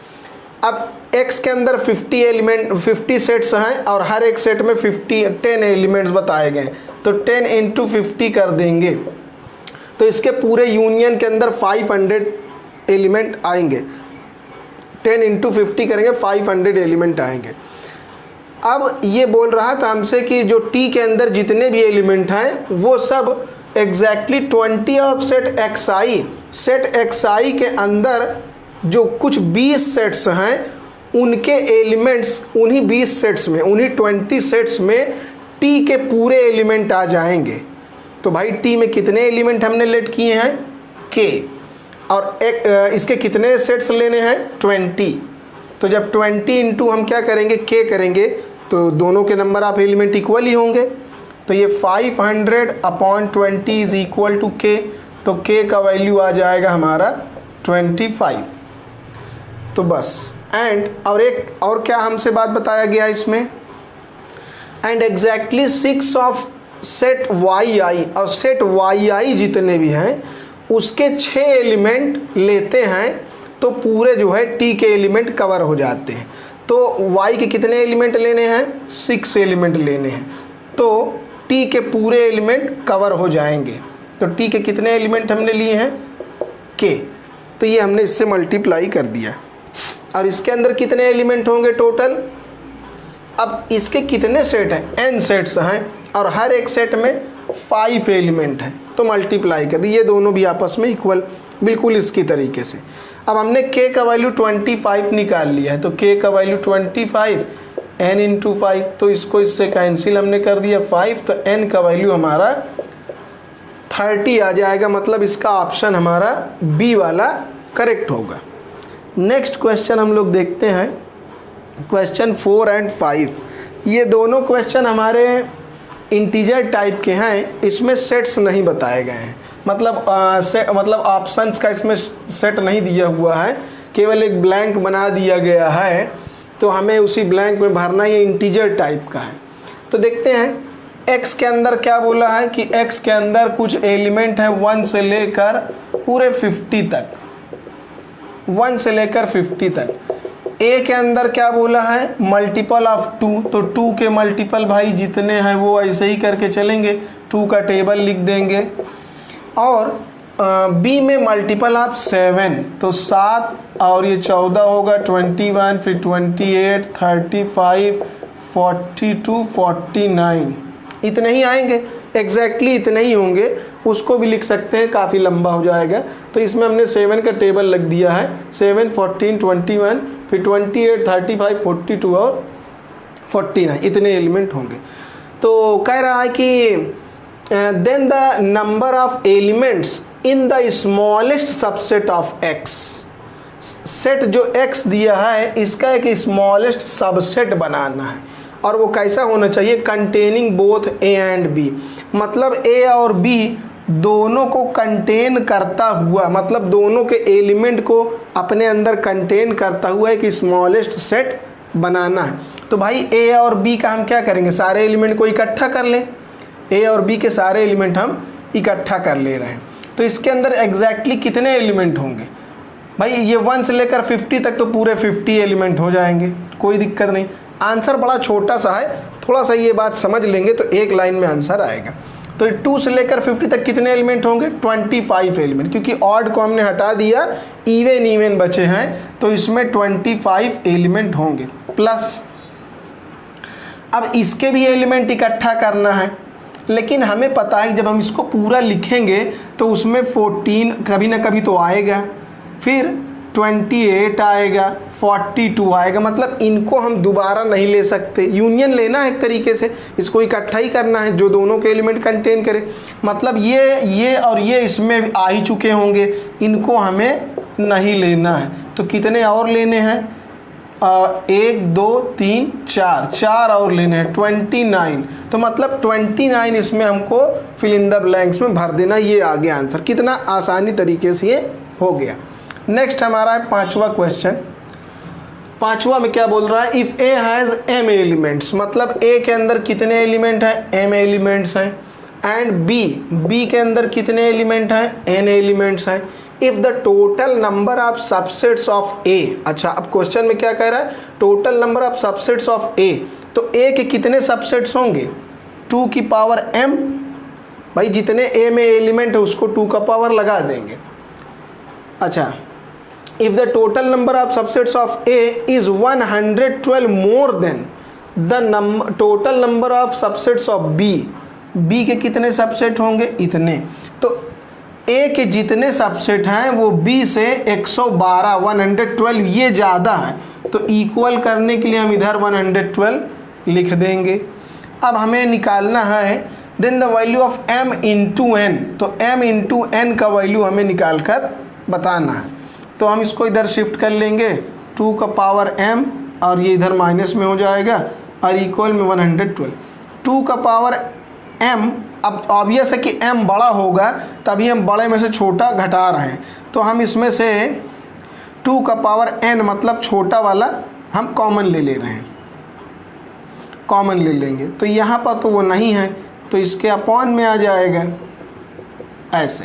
अब x के अंदर 50 सेट्स हैं, और हर एक सेट में 10 एलिमेंट्स बताए गए, तो 10 × 50 कर देंगे तो इसके पूरे यूनियन के अंदर 500 एलिमेंट आएंगे। 10 इंटू 50 करेंगे 500 एलिमेंट आएंगे। अब ये बोल रहा था हमसे कि जो टी के अंदर जितने भी एलिमेंट हैं वो सब एग्जैक्टली 20 ऑफ सेट एक्स आई के अंदर जो कुछ 20 सेट्स हैं उनके एलिमेंट्स उन्हीं 20 सेट्स में, उन्हीं 20 सेट्स में टी के पूरे एलिमेंट आ जाएंगे। तो भाई टी में कितने एलिमेंट हमने लेट किए हैं? के। और इसके कितने सेट्स लेने हैं? 20। तो जब 20 इंटू हम क्या करेंगे? के करेंगे, तो दोनों के नंबर ऑफ एलिमेंट इक्वल ही होंगे। तो ये 500/20 इज इक्वल टू के। तो के का वैल्यू आ जाएगा हमारा 25। तो बस एंड और क्या हमसे बात बताया गया इसमें? And exactly 6 of set Y I, और सेट वाई आई जितने भी हैं उसके 6 एलिमेंट लेते हैं तो पूरे जो है टी के एलिमेंट कवर हो जाते हैं। तो y के कितने एलिमेंट लेने हैं? 6 एलिमेंट लेने हैं, तो t के पूरे एलिमेंट कवर हो जाएंगे। तो t के कितने एलिमेंट हमने लिए हैं? k। तो ये हमने इससे मल्टीप्लाई कर दिया। और इसके अंदर कितने एलिमेंट होंगे टोटल? अब इसके कितने सेट हैं? n सेट्स हैं और हर एक सेट में 5 एलिमेंट हैं, तो मल्टीप्लाई कर दी। ये दोनों भी आपस में इक्वल, बिल्कुल इसकी तरीके से। अब हमने k का वैल्यू 25 निकाल लिया है, तो k का वैल्यू 25 n इंटू 5, तो इसको इससे कैंसिल हमने कर दिया 5, तो n का वैल्यू हमारा 30 आ जाएगा। मतलब इसका ऑप्शन हमारा बी वाला करेक्ट होगा। नेक्स्ट क्वेश्चन हम लोग देखते हैं, क्वेश्चन 4 और 5। ये दोनों क्वेश्चन हमारे इंटीजर टाइप के हैं, इसमें सेट्स नहीं बताए गए हैं। मतलब ऑप्शंस का इसमें सेट नहीं दिया हुआ है, केवल एक ब्लैंक बना दिया गया है, तो हमें उसी ब्लैंक में भरना। ये इंटीजर टाइप का है। तो देखते हैं x के अंदर क्या बोला है कि x के अंदर कुछ एलिमेंट है 1 से लेकर पूरे 50 तक, 1 से लेकर 50 तक। a के अंदर क्या बोला है? मल्टीपल ऑफ 2, तो 2 के मल्टीपल भाई जितने हैं वो ऐसे ही करके चलेंगे, 2 का टेबल लिख देंगे। और b में मल्टीपल ऑफ 7, तो 7 और ये 14 होगा, 21, फिर 28, 35, 42, 49, इतने ही आएंगे। एग्जैक्टली इतने ही होंगे, उसको भी लिख सकते हैं, काफ़ी लंबा हो जाएगा। तो इसमें हमने 7 का टेबल लग दिया है, 7, 14, 21, फिर 28, 35, 42 और 49, इतने एलिमेंट होंगे। तो कह रहा है कि then the number of elements in the smallest subset of x। Set जो x दिया है इसका एक स्मॉलेस्ट सबसेट बनाना है, और वो कैसा होना चाहिए? Containing both a and b। मतलब a और b दोनों को कंटेन करता हुआ, मतलब दोनों के एलिमेंट को अपने अंदर कंटेन करता हुआ एक स्मॉलेस्ट सेट बनाना है। तो भाई a और b का हम क्या करेंगे? सारे एलिमेंट को इकट्ठा कर लें। a और b के सारे एलिमेंट हम इकट्ठा कर ले रहे हैं। तो इसके अंदर एग्जैक्टली कितने एलिमेंट होंगे? भाई ये 1 से लेकर 50 तक, तो पूरे 50 एलिमेंट हो जाएंगे, कोई दिक्कत नहीं। आंसर बड़ा छोटा सा है, थोड़ा सा ये बात समझ लेंगे तो एक लाइन में आंसर आएगा। तो 2 से लेकर 50 तक कितने एलिमेंट होंगे? 25 एलिमेंट, क्योंकि ऑड को हमने हटा दिया, इवन बचे हैं, तो इसमें 25 एलिमेंट होंगे। प्लस अब इसके भी एलिमेंट इकट्ठा करना है, लेकिन हमें पता है कि जब हम इसको पूरा लिखेंगे तो उसमें 14 कभी ना कभी तो आएगा, फिर 28 आएगा, 42 आएगा। मतलब इनको हम दोबारा नहीं ले सकते, यूनियन लेना है एक तरीके से, इसको इकट्ठा ही करना है जो दोनों के एलिमेंट कंटेन करे। मतलब ये और ये इसमें आ ही चुके होंगे, इनको हमें नहीं लेना है। तो कितने और लेने हैं? 1 2 3 4 और लेने हैं, 29। तो मतलब 29 इसमें हमको फिल इन द ब्लैंक्स में भर देना। ये आ गया आंसर, कितना आसानी तरीके से ये हो गया। नेक्स्ट हमारा है 5वां क्वेश्चन। 5वां में क्या बोल रहा है? If A has m elements, मतलब a के अंदर कितने एलिमेंट हैं? m एलिमेंट्स हैं। एंड b के अंदर कितने एलिमेंट हैं? n एलिमेंट्स हैं। If the total number of subsets of a, अच्छा अब क्वेश्चन में क्या कह रहा है? Total number of subsets of a, तो a के कितने सबसेट्स होंगे? 2 की पावर m भाई जितने ए में एलिमेंट है उसको 2 का पावर लगा देंगे। अच्छा, if the total number of subsets of A is 112 more than the total number of subsets of B, B के कितने सबसेट होंगे? इतने। तो ए के जितने सबसेट हैं वो बी से 112 112 ये ज़्यादा है, तो इक्वल करने के लिए हम इधर 112 लिख देंगे। अब हमें निकालना है then the value of m into n, तो m इंटू एन का वैल्यू हमें निकाल कर बताना है। तो हम इसको इधर शिफ्ट कर लेंगे 2 का पावर m और ये इधर माइनस में हो जाएगा और इक्वल में 112। 2 का पावर m, अब ऑब्वियस है कि m बड़ा होगा तभी हम बड़े में से छोटा घटा रहे हैं, तो हम इसमें से 2 का पावर n मतलब छोटा वाला हम कॉमन ले रहे हैं, कॉमन ले लेंगे। तो यहाँ पर तो वो नहीं है तो इसके अपॉन में आ जाएगा ऐसे।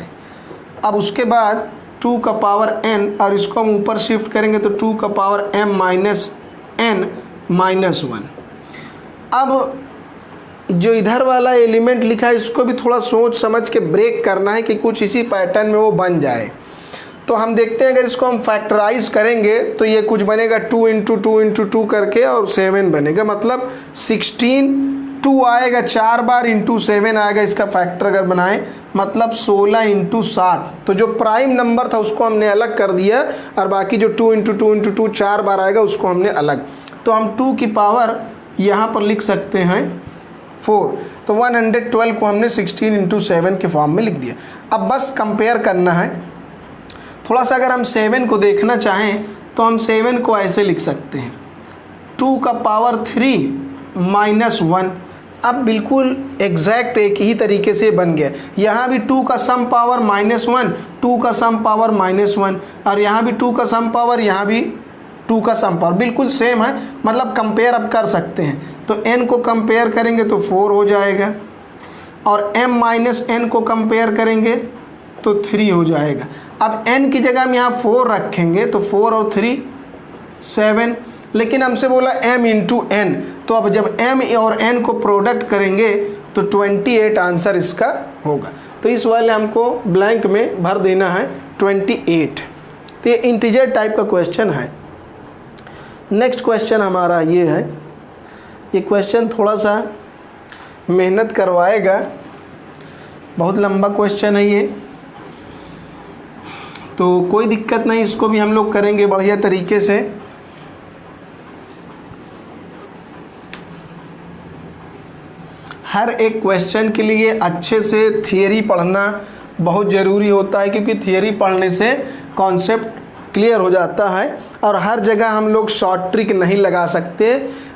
अब उसके बाद 2 का पावर n और इसको हम ऊपर शिफ्ट करेंगे तो 2 का power m minus n minus 1। अब जो इधर वाला एलिमेंट लिखा है इसको भी थोड़ा सोच समझ के ब्रेक करना है कि कुछ इसी पैटर्न में वो बन जाए। तो हम देखते हैं अगर इसको हम फैक्टराइज करेंगे तो ये कुछ बनेगा 2 इंटू 2 इंटू 2 करके और 7 बनेगा, मतलब 16 2 आएगा 4 बार इंटू 7 आएगा, इसका फैक्टर अगर बनाएं मतलब 16 इंटू 7। तो जो प्राइम नंबर था उसको हमने अलग कर दिया और बाकी जो 2 इंटू 2 इंटू 2 4 बार आएगा उसको हमने अलग। तो हम 2 की पावर यहाँ पर लिख सकते हैं 4, तो 112 को हमने 16 इंटू 7 के फॉर्म में लिख दिया। अब बस कंपेयर करना है थोड़ा सा। अगर हम 7 को देखना चाहें तो हम 7 को ऐसे लिख सकते हैं 2 का पावर 3 माइनस 1। अब बिल्कुल एग्जैक्ट एक ही तरीके से बन गया। यहाँ भी 2 का सम पावर माइनस 1, 2 का सम पावर माइनस 1 और यहाँ भी 2 का सम पावर, यहाँ भी 2 का सम पावर बिल्कुल सेम है, मतलब कंपेयर अब कर सकते हैं। तो n को कंपेयर करेंगे तो 4 हो जाएगा और m माइनस n को कंपेयर करेंगे तो 3 हो जाएगा। अब n की जगह हम यहाँ 4 रखेंगे तो 4 और 3 7, लेकिन हमसे बोला m इंटू n, तो अब जब m और n को प्रोडक्ट करेंगे तो 28 आंसर इसका होगा। तो इस वाले हमको ब्लैंक में भर देना है 28। तो ये इंटीजर टाइप का क्वेश्चन है। नेक्स्ट क्वेश्चन हमारा ये है, ये क्वेश्चन थोड़ा सा मेहनत करवाएगा, बहुत लंबा क्वेश्चन है ये, तो कोई दिक्कत नहीं, इसको भी हम लोग करेंगे बढ़िया तरीके से। हर एक क्वेश्चन के लिए अच्छे से थियरी पढ़ना बहुत ज़रूरी होता है, क्योंकि थियरी पढ़ने से कॉन्सेप्ट क्लियर हो जाता है। और हर जगह हम लोग शॉर्ट ट्रिक नहीं लगा सकते,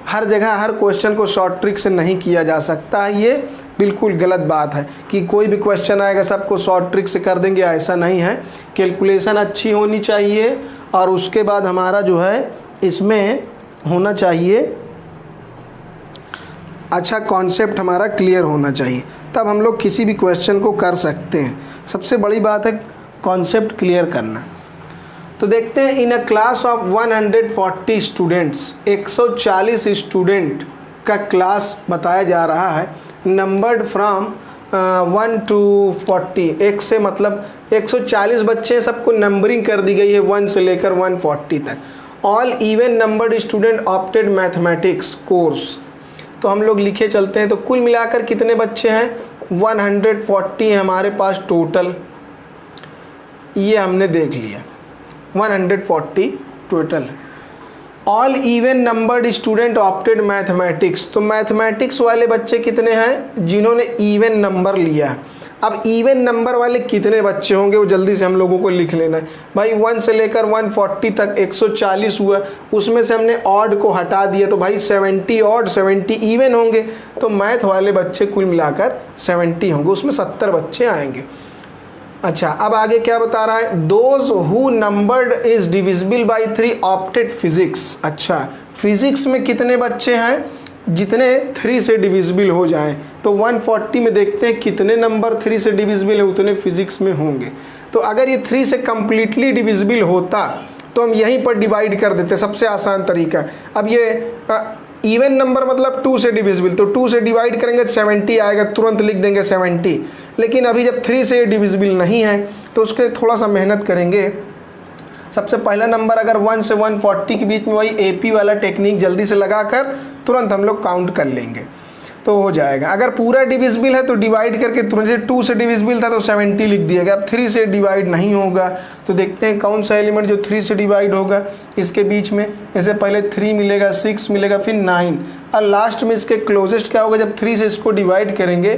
हर जगह हर क्वेश्चन को शॉर्ट ट्रिक से नहीं किया जा सकता है। ये बिल्कुल गलत बात है कि कोई भी क्वेश्चन आएगा सबको शॉर्ट ट्रिक से कर देंगे, ऐसा नहीं है। कैलकुलेशन अच्छी होनी चाहिए और उसके बाद हमारा जो है इसमें होना चाहिए अच्छा कॉन्सेप्ट हमारा क्लियर होना चाहिए, तब हम लोग किसी भी क्वेश्चन को कर सकते हैं। सबसे बड़ी बात है कॉन्सेप्ट क्लियर करना। तो देखते हैं, in a class of 140 students, 140 student का क्लास बताया जा रहा है, नंबर्ड फ्रॉम 1 to 40, 1 से मतलब 140 बच्चे, सबको नंबरिंग कर दी गई है 1 से लेकर 140 तक। All even numbered student opted mathematics course. तो हम लोग लिखे चलते हैं, तो कुल मिलाकर कितने बच्चे हैं? 140 हमारे पास टोटल, ये हमने देख लिया 140 total. All even numbered student opted mathematics, तो मैथमेटिक्स वाले बच्चे कितने हैं जिन्होंने इवन नंबर लिया। अब इवन नंबर वाले कितने बच्चे होंगे वो जल्दी से हम लोगों को लिख लेना है। भाई 1 से लेकर 140 तक 140 हुआ, उसमें से हमने ऑड को हटा दिया, तो भाई 70 ऑड 70 इवन होंगे, तो मैथ वाले बच्चे कुल मिलाकर 70 होंगे, उसमें 70 बच्चे आएंगे। अच्छा, अब आगे क्या बता रहा है? Those who numbered is divisible by 3 opted physics. अच्छा, फिजिक्स में कितने बच्चे हैं जितने 3 से डिविजिबल हो जाएं? तो 140 में देखते हैं कितने नंबर 3 से डिविजिबल है, उतने फिजिक्स में होंगे। तो अगर ये 3 से कम्प्लीटली डिविजिबल होता तो हम यहीं पर डिवाइड कर देते, सबसे आसान तरीका। अब ये इवन नंबर मतलब 2 से डिविजिबल, तो 2 से डिवाइड करेंगे तो 70 आएगा, तुरंत लिख देंगे 70। लेकिन अभी जब 3 से डिविजिबल नहीं है तो उसके लिए थोड़ा सा मेहनत करेंगे। सबसे पहला नंबर अगर 1 से 140 के बीच में, वही एपी वाला टेक्निक जल्दी से लगाकर तुरंत हम लोग काउंट कर लेंगे तो हो जाएगा। अगर पूरा डिविजिबल है तो डिवाइड करके तुरंत, जैसे 2 से डिविजिबल था तो 70 लिख दिया गया। अब 3 से डिवाइड नहीं होगा तो देखते हैं कौन सा एलिमेंट जो 3 से डिवाइड होगा इसके बीच में। जैसे पहले 3 मिलेगा, 6 मिलेगा, फिर 9 और लास्ट में इसके क्लोजेस्ट क्या होगा, जब 3 से इसको डिवाइड करेंगे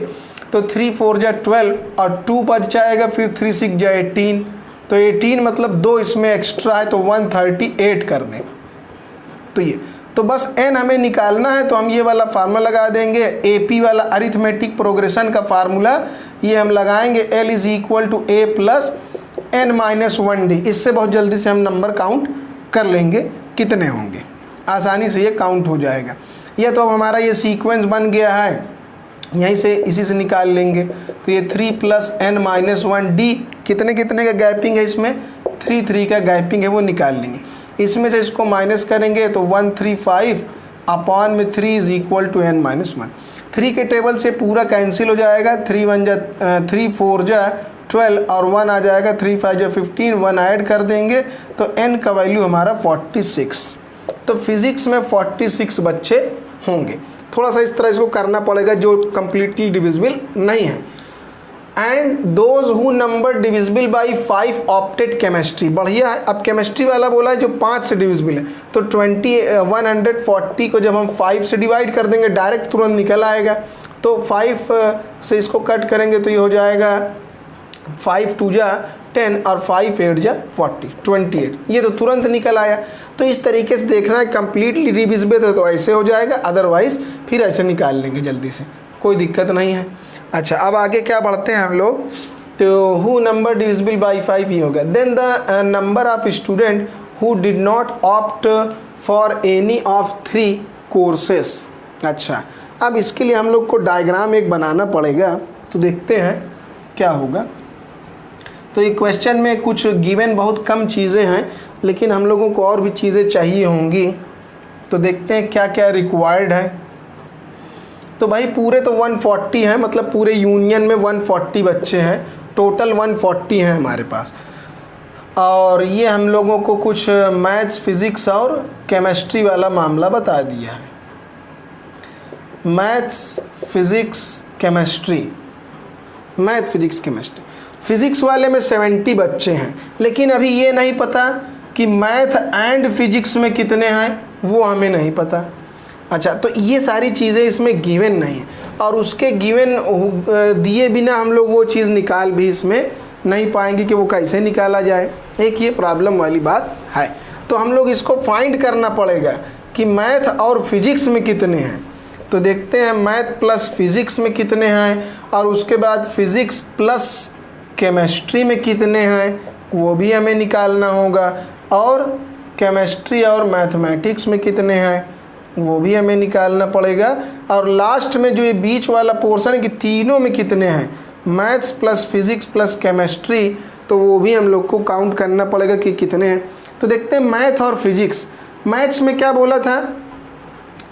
तो 3 4 जा 12 और 2 बच जाएगा, फिर 3 6 जा 18, तो 18 मतलब 2 इसमें एक्स्ट्रा है तो 138 कर दें। तो ये तो बस n हमें निकालना है तो हम ये वाला फार्मूला लगा देंगे, AP वाला अरिथमेटिक प्रोग्रेशन का फार्मूला ये हम लगाएंगे, L is equal to A plus n-1d। इससे बहुत जल्दी से हम नंबर काउंट कर लेंगे कितने होंगे, आसानी से ये काउंट हो जाएगा। यह तो अब हमारा ये सीक्वेंस बन गया है, यहीं से इसी से निकाल लेंगे। तो ये 3 प्लस n-1d, कितने कितने का गैपिंग है इसमें, 3 3 का गैपिंग है, वो निकाल लेंगे। इसमें से इसको माइनस करेंगे तो 135 अपॉन में 3 इज इक्वल टू n-1। 3 के टेबल से पूरा कैंसिल हो जाएगा, 3 4 जा 12 और 1 आ जाएगा, 3 5 जा 15, 1 ऐड कर देंगे तो n का वैल्यू हमारा 46। तो फिजिक्स में 46 बच्चे होंगे। थोड़ा सा इस तरह इसको करना पड़ेगा जो कम्प्लीटली डिविजिबल नहीं है। And those who number divisible by 5 opted chemistry, बढ़िया है। अब केमिस्ट्री वाला बोला है जो 5 से डिविजिबल है, तो 140 को जब हम 5 से डिवाइड कर देंगे डायरेक्ट तुरंत निकल आएगा। तो 5 से इसको कट करेंगे तो ये हो जाएगा 5 2 जा 10 और 5 8 जा 40, 28, ये तो तुरंत निकल आया। तो इस तरीके से देखना है, कम्प्लीटली डिविजिबल है तो ऐसे हो जाएगा, अदरवाइज फिर ऐसे निकाल लेंगे जल्दी से, कोई दिक्कत नहीं है। अच्छा, अब आगे क्या बढ़ते हैं हम लोग, तो हु नंबर डिविजिबल बाई 5 ही होगा। Then the number of student who did not opt for any of 3 courses. अच्छा, अब इसके लिए हम लोग को डायग्राम एक बनाना पड़ेगा, तो देखते हैं क्या होगा। तो ये क्वेश्चन में कुछ गिवन बहुत कम चीज़ें हैं, लेकिन हम लोगों को और भी चीज़ें चाहिए होंगी, तो देखते हैं क्या क्या रिक्वायर्ड है। तो भाई पूरे तो 140 हैं, मतलब पूरे यूनियन में 140 बच्चे हैं, टोटल 140 हैं हमारे पास। और ये हम लोगों को कुछ मैथ्स, फिज़िक्स और केमिस्ट्री वाला मामला बता दिया है। Maths, physics, chemistry, math, physics, chemistry. Physics वाले में 70 बच्चे हैं, लेकिन अभी ये नहीं पता कि मैथ एंड फिज़िक्स में कितने हैं, वो हमें नहीं पता। अच्छा, तो ये सारी चीज़ें इसमें गिवन नहीं है, और उसके गिवन दिए बिना हम लोग वो चीज़ निकाल भी इसमें नहीं पाएंगे कि वो कैसे निकाला जाए। एक ये प्रॉब्लम वाली बात है। तो हम लोग इसको फाइंड करना पड़ेगा कि मैथ और फिज़िक्स में कितने हैं। तो देखते हैं मैथ प्लस फिज़िक्स में कितने हैं, और उसके बाद फिज़िक्स प्लस केमिस्ट्री में कितने हैं वो भी हमें निकालना होगा, और केमिस्ट्री और मैथमेटिक्स में कितने हैं वो भी हमें निकालना पड़ेगा, और लास्ट में जो ये बीच वाला पोर्शन है कि तीनों में कितने हैं, maths plus physics plus chemistry, तो वो भी हम लोग को काउंट करना पड़ेगा कि कितने हैं। तो देखते हैं मैथ और फिज़िक्स। मैथ्स में क्या बोला था,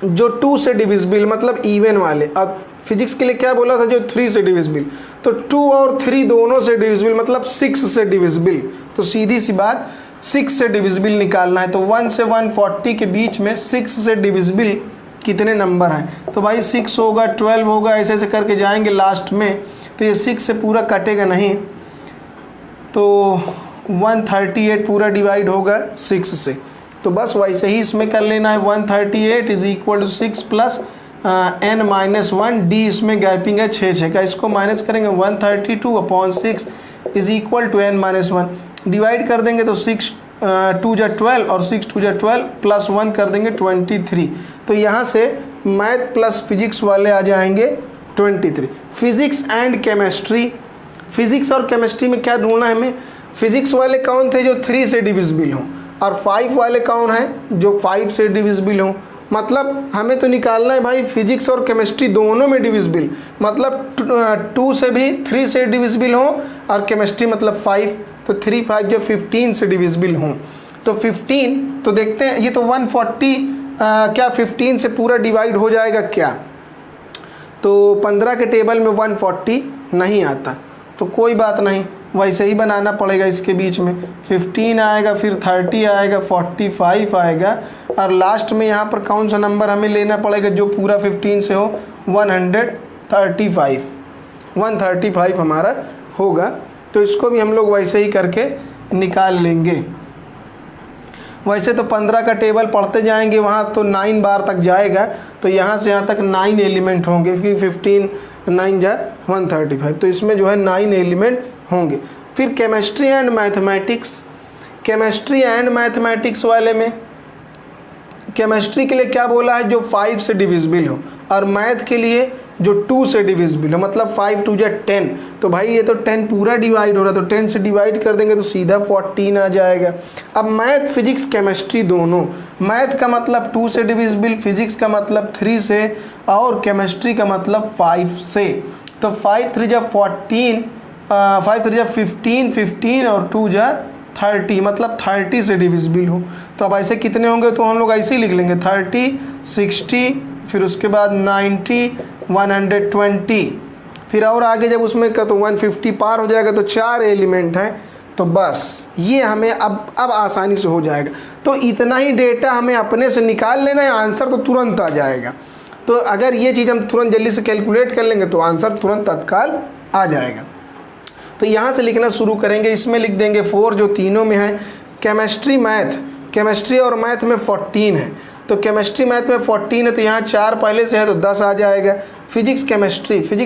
जो 2 से डिविजिबल मतलब इवन वाले, और फिजिक्स के लिए क्या बोला था, जो 3 से डिविजिबल। तो 2 और 3 दोनों से डिविजिबल मतलब 6 से डिविजिबल। तो सीधी सी बात 6 से डिविजिबल निकालना है। तो 1 से 140 के बीच में 6 से डिविजिबल कितने नंबर हैं, तो भाई 6 होगा, 12 होगा, ऐसे ऐसे करके जाएंगे लास्ट में। तो ये 6 से पूरा कटेगा नहीं, तो 138 पूरा डिवाइड होगा 6 से। तो बस वैसे ही इसमें कर लेना है, 138 is equal to 6 plus n-1 d, इसमें गैपिंग है 6 का, इसको माइनस करेंगे 132 upon 6 is equal to n-1। Divide कर देंगे तो 6 2 जा 12 और 6 2 जा 12 प्लस 1 कर देंगे 23। तो यहाँ से मैथ प्लस फिजिक्स वाले आ जाएंगे 23। फिजिक्स एंड केमिस्ट्री, फिजिक्स और केमिस्ट्री में क्या ढूंढना है हमें, फिजिक्स वाले कौन थे जो 3 से डिविजिबल हों, और 5 वाले कौन हैं जो 5 से डिविजिबल हों। मतलब हमें तो निकालना है भाई फिजिक्स और केमिस्ट्री दोनों में डिविजिबल, मतलब 2 से भी 3 से डिविजिबल हों, और केमिस्ट्री मतलब 5, तो 3 5 जो 15 से डिविजिबल हों। तो 15, तो देखते हैं ये तो 140 क्या 15 से पूरा डिवाइड हो जाएगा क्या? तो 15 के टेबल में 140 नहीं आता, तो कोई बात नहीं, वैसे ही बनाना पड़ेगा। इसके बीच में 15 आएगा, फिर 30 आएगा, 45 आएगा, और लास्ट में यहाँ पर कौन सा नंबर हमें लेना पड़ेगा जो पूरा 15 से हो? 135 हमारा होगा। तो इसको भी हम लोग वैसे ही करके निकाल लेंगे। वैसे तो 15 का टेबल पढ़ते जाएंगे वहाँ तो 9 बार तक जाएगा, तो यहाँ से यहाँ तक 9 एलिमेंट होंगे, क्योंकि 15 9 जा 135, तो इसमें जो है 9 एलिमेंट होंगे। फिर केमिस्ट्री एंड मैथमेटिक्स वाले में केमिस्ट्री के लिए क्या बोला है? जो 5 से डिविजिबल हो, और मैथ के लिए जो 2 से डिविजिबल हो, मतलब 5 2 जा 10। तो भाई ये तो 10 पूरा डिवाइड हो रहा है, तो 10 से डिवाइड कर देंगे तो सीधा 14 आ जाएगा। अब मैथ फिजिक्स केमिस्ट्री दोनों, मैथ का मतलब 2 से डिविजिबल, फिजिक्स का मतलब 3 से, और केमिस्ट्री का मतलब 5 से। तो 5 3 जा 14, 5 3 जा 15, 15 और 2 जा 30, मतलब 30 से डिविजिबल हो। तो अब ऐसे कितने होंगे? तो हम लोग ऐसे ही लिख लेंगे 30, 60, फिर उसके बाद 90, 120, फिर और आगे जब उसमें का तो 150 पार हो जाएगा, तो 4 एलिमेंट हैं। तो बस ये हमें अब आसानी से हो जाएगा। तो इतना ही डेटा हमें अपने से निकाल लेना है, आंसर तो तुरंत आ जाएगा। तो अगर ये चीज़ हम तुरंत जल्दी से कैलकुलेट कर लेंगे तो आंसर तुरंत तत्काल आ जाएगा। तो यहाँ से लिखना शुरू करेंगे। इसमें लिख देंगे 4 जो तीनों में है। केमिस्ट्री और मैथ में 14 है, तो केमिस्ट्री मैथ में 14 है, तो यहाँ 4 पहले से है तो 10 आ जाएगा। फिजिक्स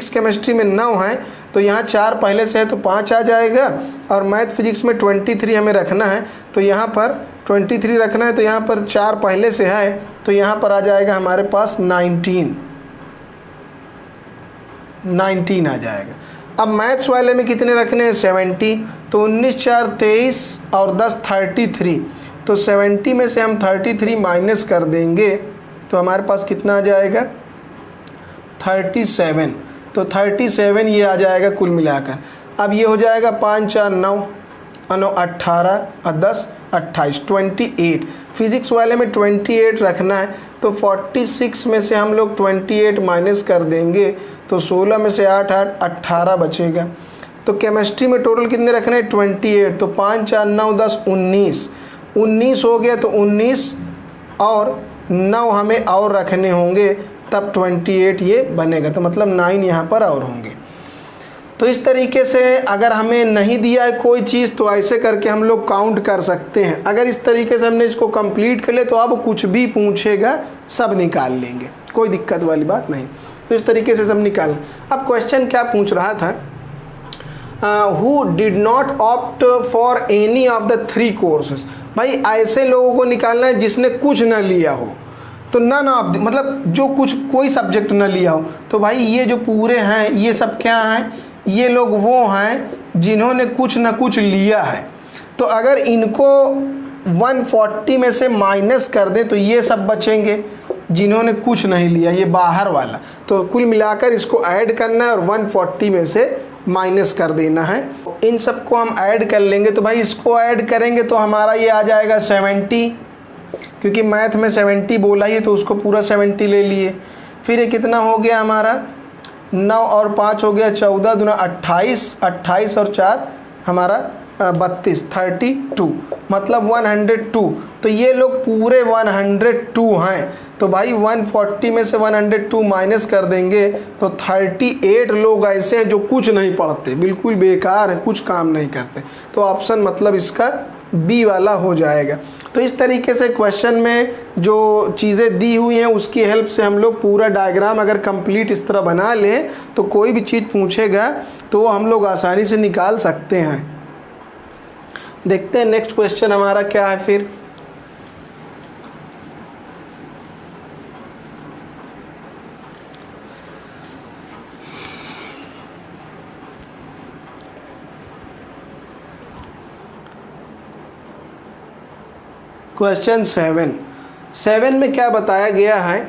केमिस्ट्री में 9 है, तो यहाँ 4 पहले से है तो 5 आ जाएगा। और मैथ फिजिक्स में 23 हमें रखना है, तो यहाँ पर 23 रखना है, तो यहाँ पर 4 पहले से है, तो यहाँ पर आ जाएगा हमारे पास 19 आ जाएगा। अब मैथ्स वाले में कितने रखने हैं? 70, तो 19 4 23 और 10 33, तो 70 में से हम 33 माइनस कर देंगे तो हमारे पास कितना आ जाएगा? 37। तो 37 ये आ जाएगा कुल मिलाकर। अब ये हो जाएगा 5 4 9 9 18 और 10 28 28। फिजिक्स वाले में 28 रखना है, तो 46 में से हम लोग 28 माइनस कर देंगे, तो 16 में से 8 8 18 बचेगा। तो केमिस्ट्री में टोटल कितने रखने हैं? 28, तो 5 4 9 10 19 हो गया, तो 19 और 9 हमें और रखने होंगे, तब 28 ये बनेगा, तो मतलब 9 यहाँ पर और होंगे। तो इस तरीके से अगर हमें नहीं दिया है कोई चीज़ तो ऐसे करके हम लोग काउंट कर सकते हैं। अगर इस तरीके से हमने इसको कंप्लीट कर लिया तो अब कुछ भी पूछेगा सब निकाल लेंगे, कोई दिक्कत वाली बात नहीं। तो इस तरीके से सब निकाल। अब क्वेश्चन क्या पूछ रहा था? Who did not opt for any of the 3 courses. भाई ऐसे लोगों को निकालना है जिसने कुछ ना लिया हो, तो नन ऑफ मतलब जो कोई सब्जेक्ट ना लिया हो। तो भाई ये जो पूरे हैं ये सब क्या हैं? ये लोग वो हैं जिन्होंने कुछ ना कुछ लिया है। तो अगर इनको 140 में से माइनस कर दें तो ये सब बचेंगे जिन्होंने कुछ नहीं लिया, ये बाहर वाला। तो कुल मिलाकर इसको ऐड करना है और 140 में से माइनस कर देना है। इन सबको हम ऐड कर लेंगे, तो भाई इसको ऐड करेंगे तो हमारा ये आ जाएगा 70, क्योंकि मैथ में 70 बोला ही है तो उसको पूरा 70 ले लिए। फिर ये कितना हो गया हमारा? 9 और 5 हो गया 14 दूना 28, 28 और 4 हमारा 32, 32 मतलब 102। तो ये लोग पूरे 102 हैं। तो भाई 140 में से 102 माइनस कर देंगे तो 38 लोग ऐसे हैं जो कुछ नहीं पढ़ते, बिल्कुल बेकार है, कुछ काम नहीं करते। तो ऑप्शन मतलब इसका बी वाला हो जाएगा। तो इस तरीके से क्वेश्चन में जो चीज़ें दी हुई हैं उसकी हेल्प से हम लोग पूरा डायग्राम अगर कंप्लीट इस तरह बना लें तो कोई भी चीज़ पूछेगा तो हम लोग आसानी से निकाल सकते हैं। देखते हैं नेक्स्ट क्वेश्चन हमारा क्या है। फिर क्वेश्चन 7 में क्या बताया गया है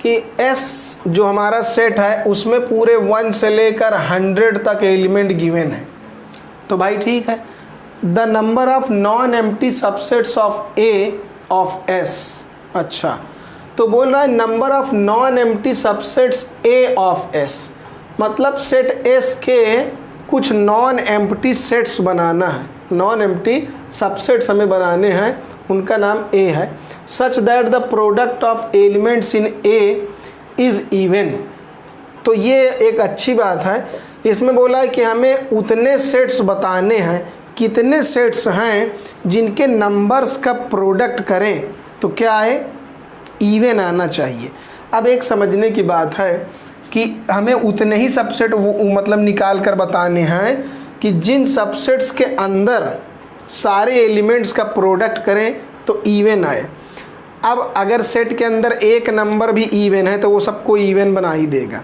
कि S जो हमारा सेट है उसमें पूरे 1 से लेकर 100 तक एलिमेंट गिवन है। तो भाई ठीक है, the number of non empty subsets of A of S अच्छा, तो बोल रहा है number of non empty subsets A of S, मतलब सेट एस के कुछ नॉन एम्प्टी सेट्स बनाना है, नॉन एम्प्टी सबसेट्स हमें बनाने हैं, उनका नाम ए है। Such that the product of elements in A is even, तो ये एक अच्छी बात है। इसमें बोला है कि हमें उतने सेट्स बताने हैं, कितने सेट्स हैं जिनके नंबर्स का प्रोडक्ट करें तो क्या है, इवन आना चाहिए। अब एक समझने की बात है कि हमें उतने ही सबसेट मतलब निकाल कर बताने हैं कि जिन सबसेट्स के अंदर सारे एलिमेंट्स का प्रोडक्ट करें तो इवन आए। अब अगर सेट के अंदर एक नंबर भी इवन है तो वो सबको इवन बना ही देगा,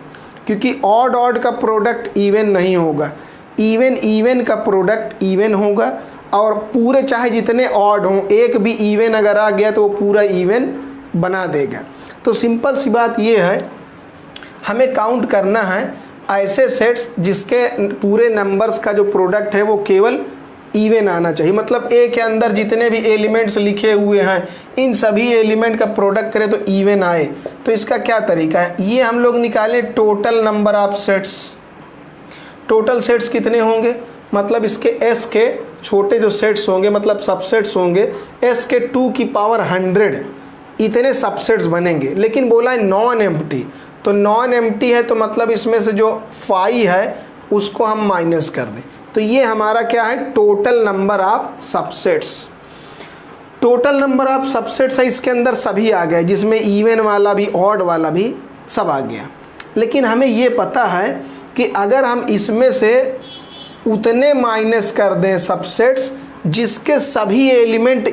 क्योंकि ऑड ऑड का प्रोडक्ट इवन नहीं होगा, इवन इवन का प्रोडक्ट इवन होगा। और पूरे चाहे जितने ऑड हों, एक भी इवन अगर आ गया तो वो पूरा इवन बना देगा। तो सिंपल सी बात ये है, हमें काउंट करना है ऐसे सेट्स जिसके पूरे नंबर्स का जो प्रोडक्ट है वो केवल इवन आना चाहिए। मतलब ए के अंदर जितने भी एलिमेंट्स लिखे हुए हैं इन सभी एलिमेंट का प्रोडक्ट करें तो इवन आए। तो इसका क्या तरीका है, ये हम लोग निकालें total number of sets. Total sets कितने होंगे, मतलब इसके एस के छोटे जो सेट्स होंगे मतलब सबसेट्स होंगे, एस के 2 की पावर 100 इतने सबसेट्स बनेंगे। लेकिन बोला है नॉन एम्प्टी, तो नॉन एम्प्टी है तो मतलब इसमें से जो 5 है उसको हम माइनस कर दें। तो ये हमारा क्या है, total number of subsets. Total number of subsets है, इसके अंदर सभी आ गए, जिसमें इवन वाला भी ऑड वाला भी सब आ गया। लेकिन हमें ये पता है कि अगर हम इसमें से उतने माइनस कर दें सबसेट्स जिसके सभी एलिमेंट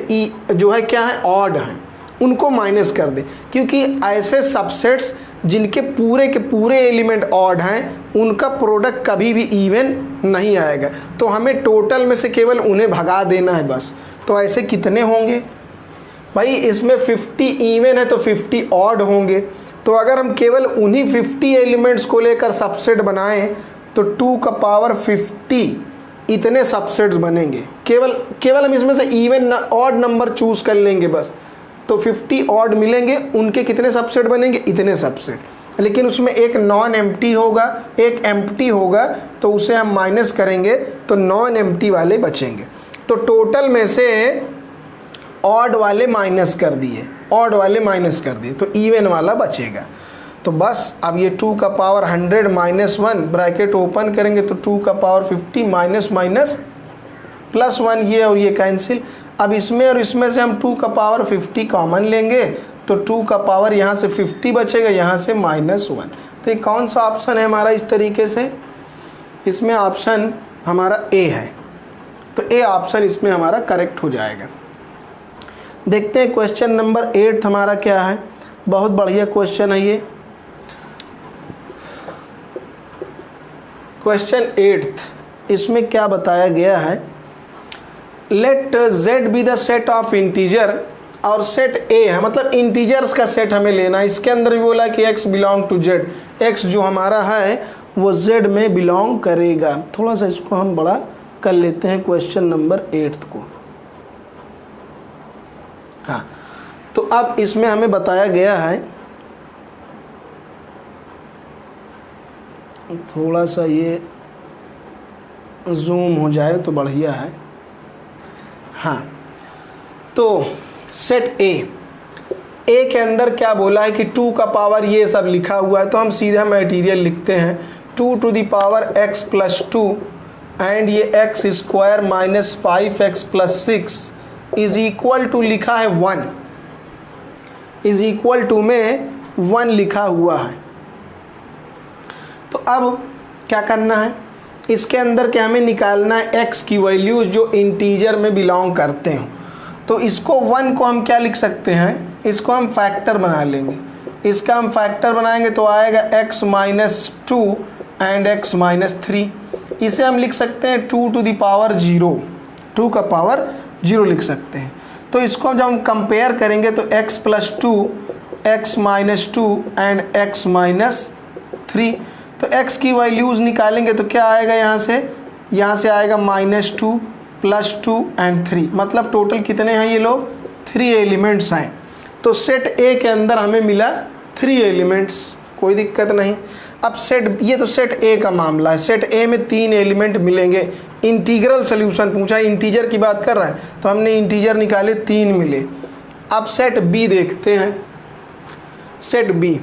जो है क्या है, ऑड हैं, उनको माइनस कर दें, क्योंकि ऐसे सबसेट्स जिनके पूरे के पूरे एलिमेंट ऑड हैं उनका प्रोडक्ट कभी भी इवन नहीं आएगा। तो हमें टोटल में से केवल उन्हें भगा देना है बस। तो ऐसे कितने होंगे भाई, इसमें 50 इवन है तो 50 ऑड होंगे। तो अगर हम केवल उन्हीं 50 एलिमेंट्स को लेकर सबसेट बनाएं तो 2 का पावर 50 इतने सबसेट्स बनेंगे। केवल हम इसमें से इवन ऑड नंबर चूज कर लेंगे बस, तो 50 ऑड मिलेंगे, उनके कितने सबसेट बनेंगे, इतने सबसेट। लेकिन उसमें एक नॉन एम्प्टी होगा, एक एम्प्टी होगा, तो उसे हम माइनस करेंगे तो नॉन एम्प्टी वाले बचेंगे। तो टोटल में से ऑड वाले माइनस कर दिए, ऑड वाले माइनस कर दिए तो इवन वाला बचेगा। तो बस अब ये 2 का पावर 100 माइनस 1 ब्रैकेट ओपन करेंगे तो 2 का पावर 50 माइनस माइनस प्लस 1, ये और ये कैंसिल। अब इसमें और इसमें से हम 2 का पावर 50 कॉमन लेंगे तो 2 का पावर यहाँ से 50 बचेगा, यहाँ से -1। तो ये कौन सा ऑप्शन है हमारा इस तरीके से, इसमें ऑप्शन हमारा ए है। तो ए ऑप्शन इसमें हमारा करेक्ट हो जाएगा। देखते हैं क्वेश्चन नंबर 8 हमारा क्या है। बहुत बढ़िया क्वेश्चन है ये। क्वेश्चन 8 इसमें क्या बताया गया है, let z be the set of integer, और सेट a है मतलब इंटीजर्स का सेट हमें लेना है। इसके अंदर भी बोला कि x belong to z, x जो हमारा है वो z में बिलोंग करेगा। थोड़ा सा इसको हम बड़ा कर लेते हैं क्वेश्चन नंबर 8 को। हाँ, तो अब इसमें हमें बताया गया है, थोड़ा सा ये जूम हो जाए तो बढ़िया है। हाँ, तो सेट ए के अंदर क्या बोला है कि 2 का पावर ये सब लिखा हुआ है, तो हम सीधा मटेरियल लिखते हैं 2 to the power x plus 2 and ये x square minus 5x plus 6 is equal to लिखा है 1, इज इक्वल टू में 1 लिखा हुआ है। तो अब क्या करना है, इसके अंदर के हमें निकालना है x की वैल्यूज जो इंटीजर में बिलोंग करते हैं। तो इसको 1 को हम क्या लिख सकते हैं, इसको हम फैक्टर बना लेंगे। इसका हम फैक्टर बनाएंगे तो आएगा x minus 2 and x minus 3। इसे हम लिख सकते हैं 2 टू द पावर 0, 2 का पावर 0 लिख सकते हैं। तो इसको जब हम कंपेयर करेंगे तो x plus 2, x minus 2 and x minus 3। तो x की वैल्यूज़ निकालेंगे तो क्या आएगा, यहाँ से आएगा -2 +2 एंड 3, मतलब टोटल कितने हैं ये लोग, 3 एलिमेंट्स हैं। तो सेट ए के अंदर हमें मिला 3 एलिमेंट्स, कोई दिक्कत नहीं। अब ये तो सेट ए का मामला है, सेट ए में 3 एलिमेंट मिलेंगे। इंटीग्रल सोल्यूशन पूछा, इंटीजर की बात कर रहा है, तो हमने इंटीजर निकाले 3 मिले। अब सेट बी देखते हैं, सेट बी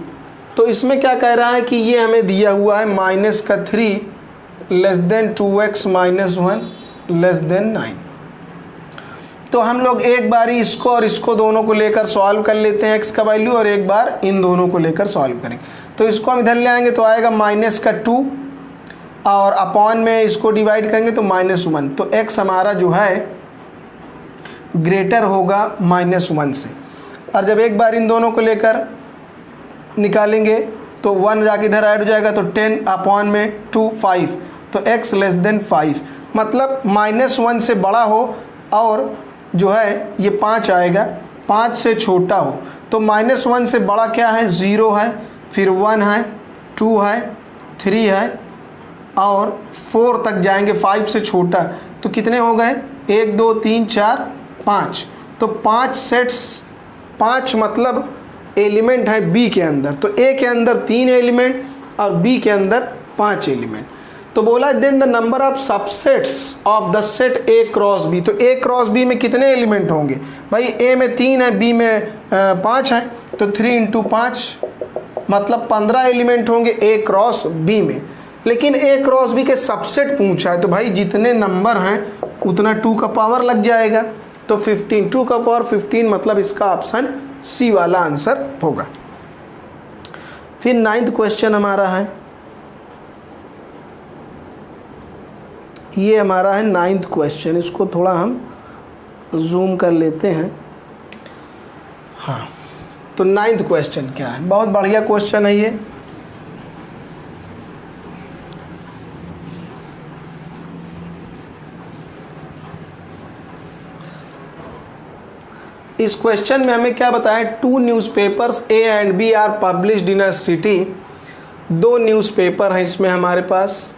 तो इसमें क्या कह रहा है कि ये हमें दिया हुआ है -3 < 2x - 1 < 9। तो हम लोग एक बार ही इसको और इसको दोनों को लेकर सॉल्व कर लेते हैं x का वैल्यू, और एक बार इन दोनों को लेकर सॉल्व करेंगे। तो इसको हम इधर ले आएंगे तो आएगा -2 और अपॉन में इसको डिवाइड करेंगे तो -1। तो x हमारा जो है ग्रेटर होगा -1 से। और जब एक बार इन दोनों को लेकर निकालेंगे तो 1 जाके इधर ऐड हो जाएगा, तो 10 अपॉन में 2 5, तो x < 5, मतलब -1 से बड़ा हो और जो है ये 5 आएगा, 5 से छोटा हो। तो -1 से बड़ा क्या है, 0 है, फिर 1 है, 2 है, 3 है और 4 तक जाएंगे, 5 से छोटा। तो कितने हो गए, 1 2 3 4 5। तो 5 सेट्स, 5 मतलब एलिमेंट है बी के अंदर। तो ए के अंदर 3 एलिमेंट और बी के अंदर 5 एलिमेंट। तो बोला then the number of subsets of the set A cross B. तो ए क्रॉस बी में कितने एलिमेंट होंगे भाई, ए में 3 है, बी में 5 है, तो 3 × 5 मतलब 15 एलिमेंट होंगे ए क्रॉस बी में। लेकिन ए क्रॉस बी के सबसेट पूछा है, तो भाई जितने नंबर हैं उतना 2 का पावर लग जाएगा। तो 15, 2 का पावर 15 मतलब इसका ऑप्शन सी वाला आंसर होगा। फिर 9th क्वेश्चन हमारा है, ये हमारा है 9th क्वेश्चन। इसको थोड़ा हम जूम कर लेते हैं। हाँ, तो 9th क्वेश्चन क्या है, बहुत बढ़िया क्वेश्चन है ये। इस क्वेश्चन में हमें क्या बताया, 2 newspapers A and B are published in a city. 2 newspaper हैं इसमें हमारे पास।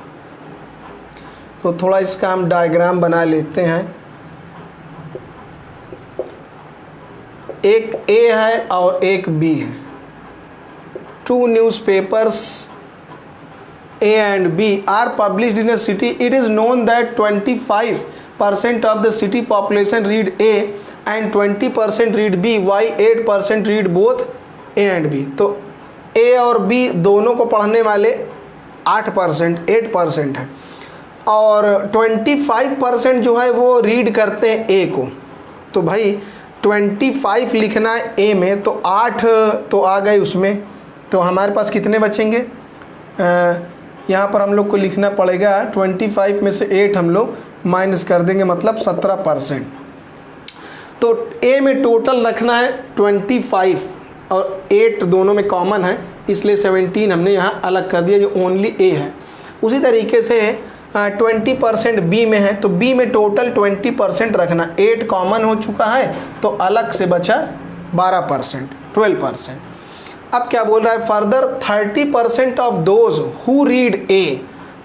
तो थोड़ा इसका हम डायग्राम बना लेते हैं। एक ए है और एक बी है। 2 newspapers A and B are published in a city. It is known that 25% of the city population read A and 20% read B, while 8% read both A and B. तो A और B दोनों को पढ़ने वाले 8% है, और 25% जो है वो रीड करते हैं A को। तो भाई 25 लिखना है A में, तो 8 तो आ गए उसमें। तो हमारे पास कितने बचेंगे, यहाँ पर हम लोग को लिखना पड़ेगा 25 में से 8 हम लोग माइनस कर देंगे, मतलब 17%। तो A में टोटल रखना है 25 और 8 दोनों में कॉमन है, इसलिए 17 हमने यहाँ अलग कर दिया जो ओनली A है। उसी तरीके से 20% B में है, तो B में टोटल 20% रखना, 8 कॉमन हो चुका है तो अलग से बचा 12%, 12%। अब क्या बोल रहा है, further 30% of those who read ए,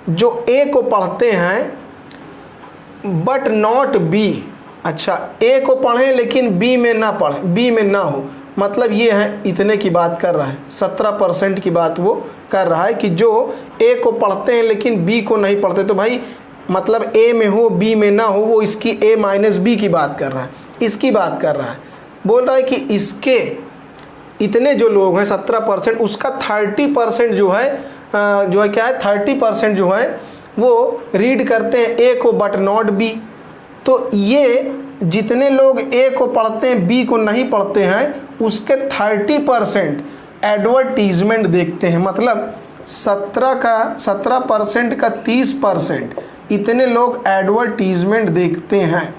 जो ए को पढ़ते हैं बट नॉट बी। अच्छा, ए को पढ़ें लेकिन बी में ना पढ़ें, बी में ना हो, मतलब ये है इतने की बात कर रहा है, 17% की बात वो कर रहा है कि जो ए को पढ़ते हैं लेकिन बी को नहीं पढ़ते। तो भाई मतलब ए में हो बी में ना हो, वो इसकी ए माइनस बी की बात कर रहा है, इसकी बात कर रहा है। बोल रहा है कि इसके इतने जो लोग हैं 17%, उसका 30% जो है क्या है, 30% जो है वो रीड करते हैं ए को बट नॉट बी। तो ये जितने लोग ए को पढ़ते हैं बी को नहीं पढ़ते हैं, उसके 30% एडवर्टीजमेंट देखते हैं, मतलब 17% का 30% इतने लोग एडवर्टीजमेंट देखते हैं,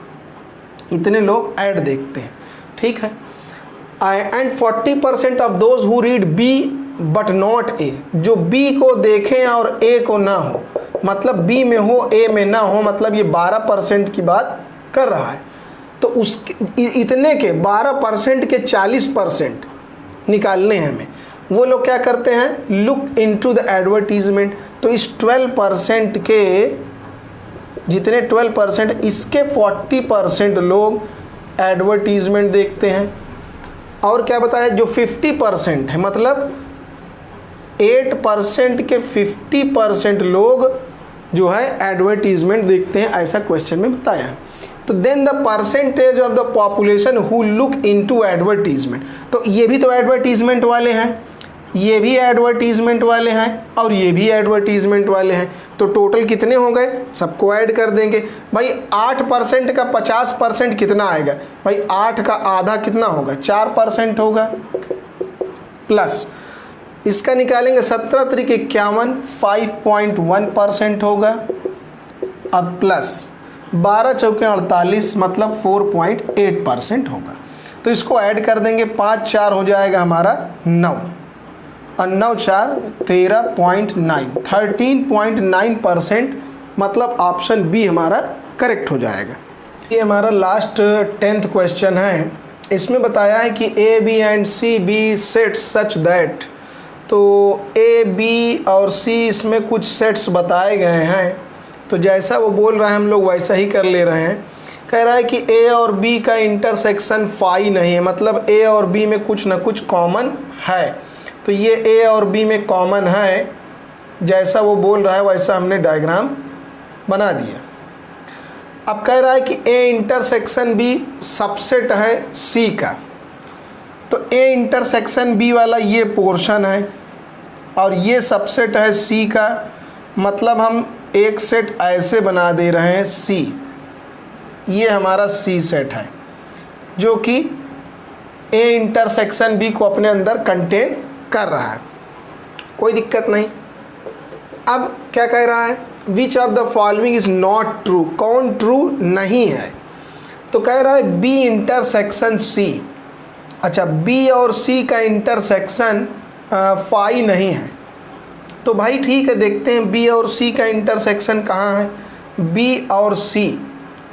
इतने लोग ऐड देखते हैं, ठीक है। And 40% of those who read B but not A, जो बी को देखें और ए को ना हो, मतलब बी में हो ए में ना हो, मतलब ये 12% की बात कर रहा है। तो उसके इतने के 12% के 40% निकालने हैं हमें। वो लोग क्या करते हैं, लुक इनटू द एडवर्टीजमेंट। तो इस 12% के जितने 12%, इसके 40% लोग एडवर्टीजमेंट देखते हैं, और क्या बताया, जो 50% है, मतलब 8% के 50% लोग जो है एडवर्टीजमेंट देखते हैं, ऐसा क्वेश्चन में बताया है। तो then the percentage of the population who look into advertisement, तो ये भी तो एडवर्टीजमेंट वाले हैं, ये भी एडवर्टीजमेंट वाले हैं और ये भी एडवर्टीजमेंट वाले हैं, तो टोटल कितने हो गए, सबको ऐड कर देंगे। भाई 8% का 50% कितना आएगा, भाई 8 का आधा कितना होगा, 4% होगा, प्लस इसका निकालेंगे 17 × 51 5.1% होगा, और प्लस 12 × 4 48 मतलब 4.8% होगा। तो इसको ऐड कर देंगे, 5 4 हो जाएगा हमारा 9 और 9 4 13.9 13.9%, मतलब ऑप्शन बी हमारा करेक्ट हो जाएगा। ये हमारा लास्ट 10th क्वेश्चन है। इसमें बताया है कि A B and C be sets such that, तो ए बी और सी इसमें कुछ सेट्स बताए गए हैं, तो जैसा वो बोल रहा है हम लोग वैसा ही कर ले रहे हैं। कह रहा है कि ए और बी का इंटरसेक्शन फाई नहीं है, मतलब ए और बी में कुछ ना कुछ कॉमन है, तो ये ए और बी में कॉमन है, जैसा वो बोल रहा है वैसा हमने डायग्राम बना दिया। अब कह रहा है कि ए इंटरसेक्शन बी सबसेट है सी का, तो ए इंटरसेक्शन बी वाला ये पोर्शन है और ये सबसेट है सी का, मतलब हम एक सेट ऐसे बना दे रहे हैं सी, ये हमारा सी सेट है जो कि ए इंटरसेक्शन बी को अपने अंदर कंटेन कर रहा है, कोई दिक्कत नहीं। अब क्या कह रहा है, which of the following is not true, कौन ट्रू नहीं है, तो कह रहा है बी इंटरसेक्शन सी। अच्छा, बी और सी का इंटरसेक्शन फाई नहीं है, तो भाई ठीक है, देखते हैं बी और सी का इंटरसेक्शन कहाँ है। बी और सी,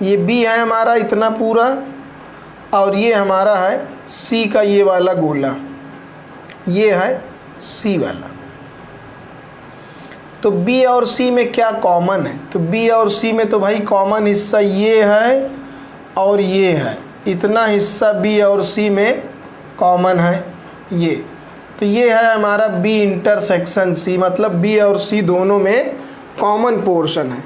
ये बी है हमारा इतना पूरा और ये हमारा है सी का ये वाला गोला, ये है सी वाला। तो बी और सी में क्या कॉमन है, तो बी और सी में तो भाई कॉमन हिस्सा ये है और ये है, इतना हिस्सा बी और सी में कॉमन है ये, तो ये है हमारा बी इंटरसेक्शन सी, मतलब बी और सी दोनों में कॉमन पोर्शन है,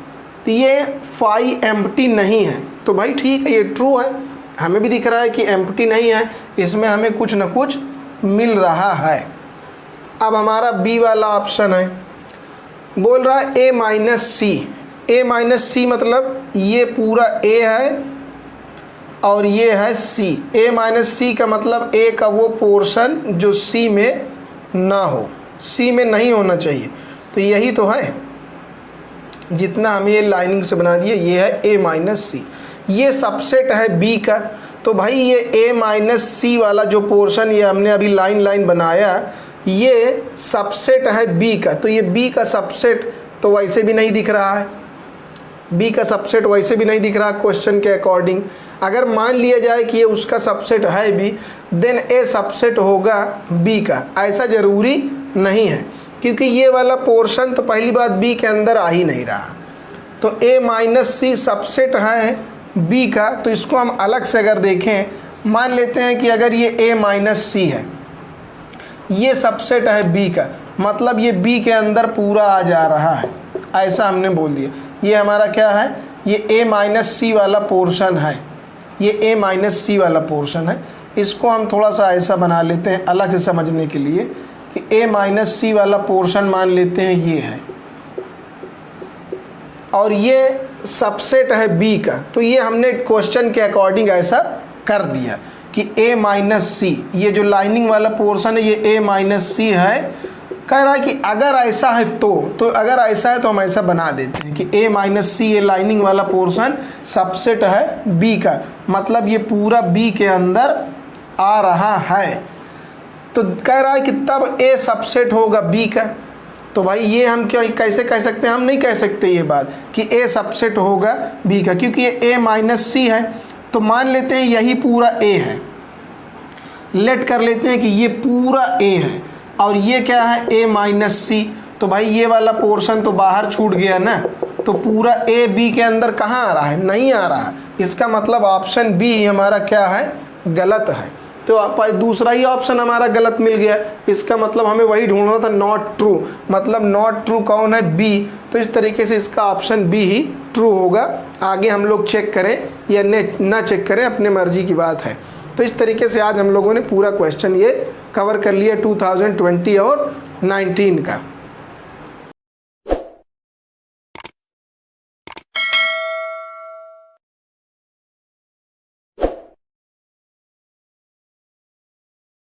तो ये फाई एम्प्टी नहीं है। तो भाई ठीक है, ये ट्रू है, हमें भी दिख रहा है कि एम्प्टी नहीं है, इसमें हमें कुछ ना कुछ मिल रहा है। अब हमारा बी वाला ऑप्शन है, बोल रहा है ए माइनस सी, ए माइनस सी मतलब ये पूरा ए है और ये है सी, ए माइनस सी का मतलब ए का वो पोर्शन जो सी में ना हो, सी में नहीं होना चाहिए, तो यही तो है जितना हमें ये लाइनिंग से बना दिया, ये है ए माइनस सी, ये सबसेट है बी का। तो भाई ये ए माइनस सी वाला जो पोर्शन ये हमने अभी लाइन लाइन बनाया, ये सबसेट है बी का, तो ये बी का सबसेट तो वैसे भी नहीं दिख रहा है, बी का सबसेट वैसे भी नहीं दिख रहा क्वेश्चन के अकॉर्डिंग। अगर मान लिया जाए कि ये उसका सबसेट है भी, देन ए सबसेट होगा बी का, ऐसा ज़रूरी नहीं है, क्योंकि ये वाला पोर्शन तो पहली बात बी के अंदर आ ही नहीं रहा। तो ए माइनस सी सबसेट है बी का, तो इसको हम अलग से अगर देखें, मान लेते हैं कि अगर ये ए माइनस सी है, ये सबसेट है बी का, मतलब ये बी के अंदर पूरा आ जा रहा है, ऐसा हमने बोल दिया। ये हमारा क्या है, ये ए माइनस सी वाला पोर्शन है, ये ए माइनस सी वाला पोर्शन है। इसको हम थोड़ा सा ऐसा बना लेते हैं अलग से समझने के लिए कि ए माइनस सी वाला पोर्शन मान लेते हैं ये है और ये सबसेट है बी का, तो ये हमने क्वेश्चन के अकॉर्डिंग ऐसा कर दिया कि ए माइनस सी, ये जो लाइनिंग वाला पोर्शन है ये ए माइनस सी है। कह रहा है कि अगर ऐसा है तो अगर ऐसा है तो हम ऐसा बना देते हैं कि ए माइनस सी ये लाइनिंग वाला पोर्शन सबसेट है बी का, मतलब ये पूरा बी के अंदर आ रहा है। तो कह रहा है कि तब ए सबसेट होगा बी का, तो भाई ये हम क्या कैसे कह सकते हैं, हम नहीं कह सकते ये बात कि ए सबसेट होगा बी का, क्योंकि ये ए माइनस सी है। तो मान लेते हैं यही पूरा ए है, लेट कर लेते हैं कि ये पूरा ए है और ये क्या है ए माइनस सी, तो भाई ये वाला पोर्शन तो बाहर छूट गया ना, तो पूरा ए बी के अंदर कहाँ आ रहा है, नहीं आ रहा। इसका मतलब ऑप्शन बी हमारा क्या है, गलत है। तो दूसरा ही ऑप्शन हमारा गलत मिल गया। इसका मतलब हमें वही ढूंढना था, नॉट ट्रू। मतलब नॉट ट्रू कौन है? बी। तो इस तरीके से इसका ऑप्शन बी ही ट्रू होगा। आगे हम लोग चेक करें या ना चेक करें, अपने मर्जी की बात है। तो इस तरीके से आज हम लोगों ने पूरा क्वेश्चन ये कवर कर लिया 2020 और 19 का।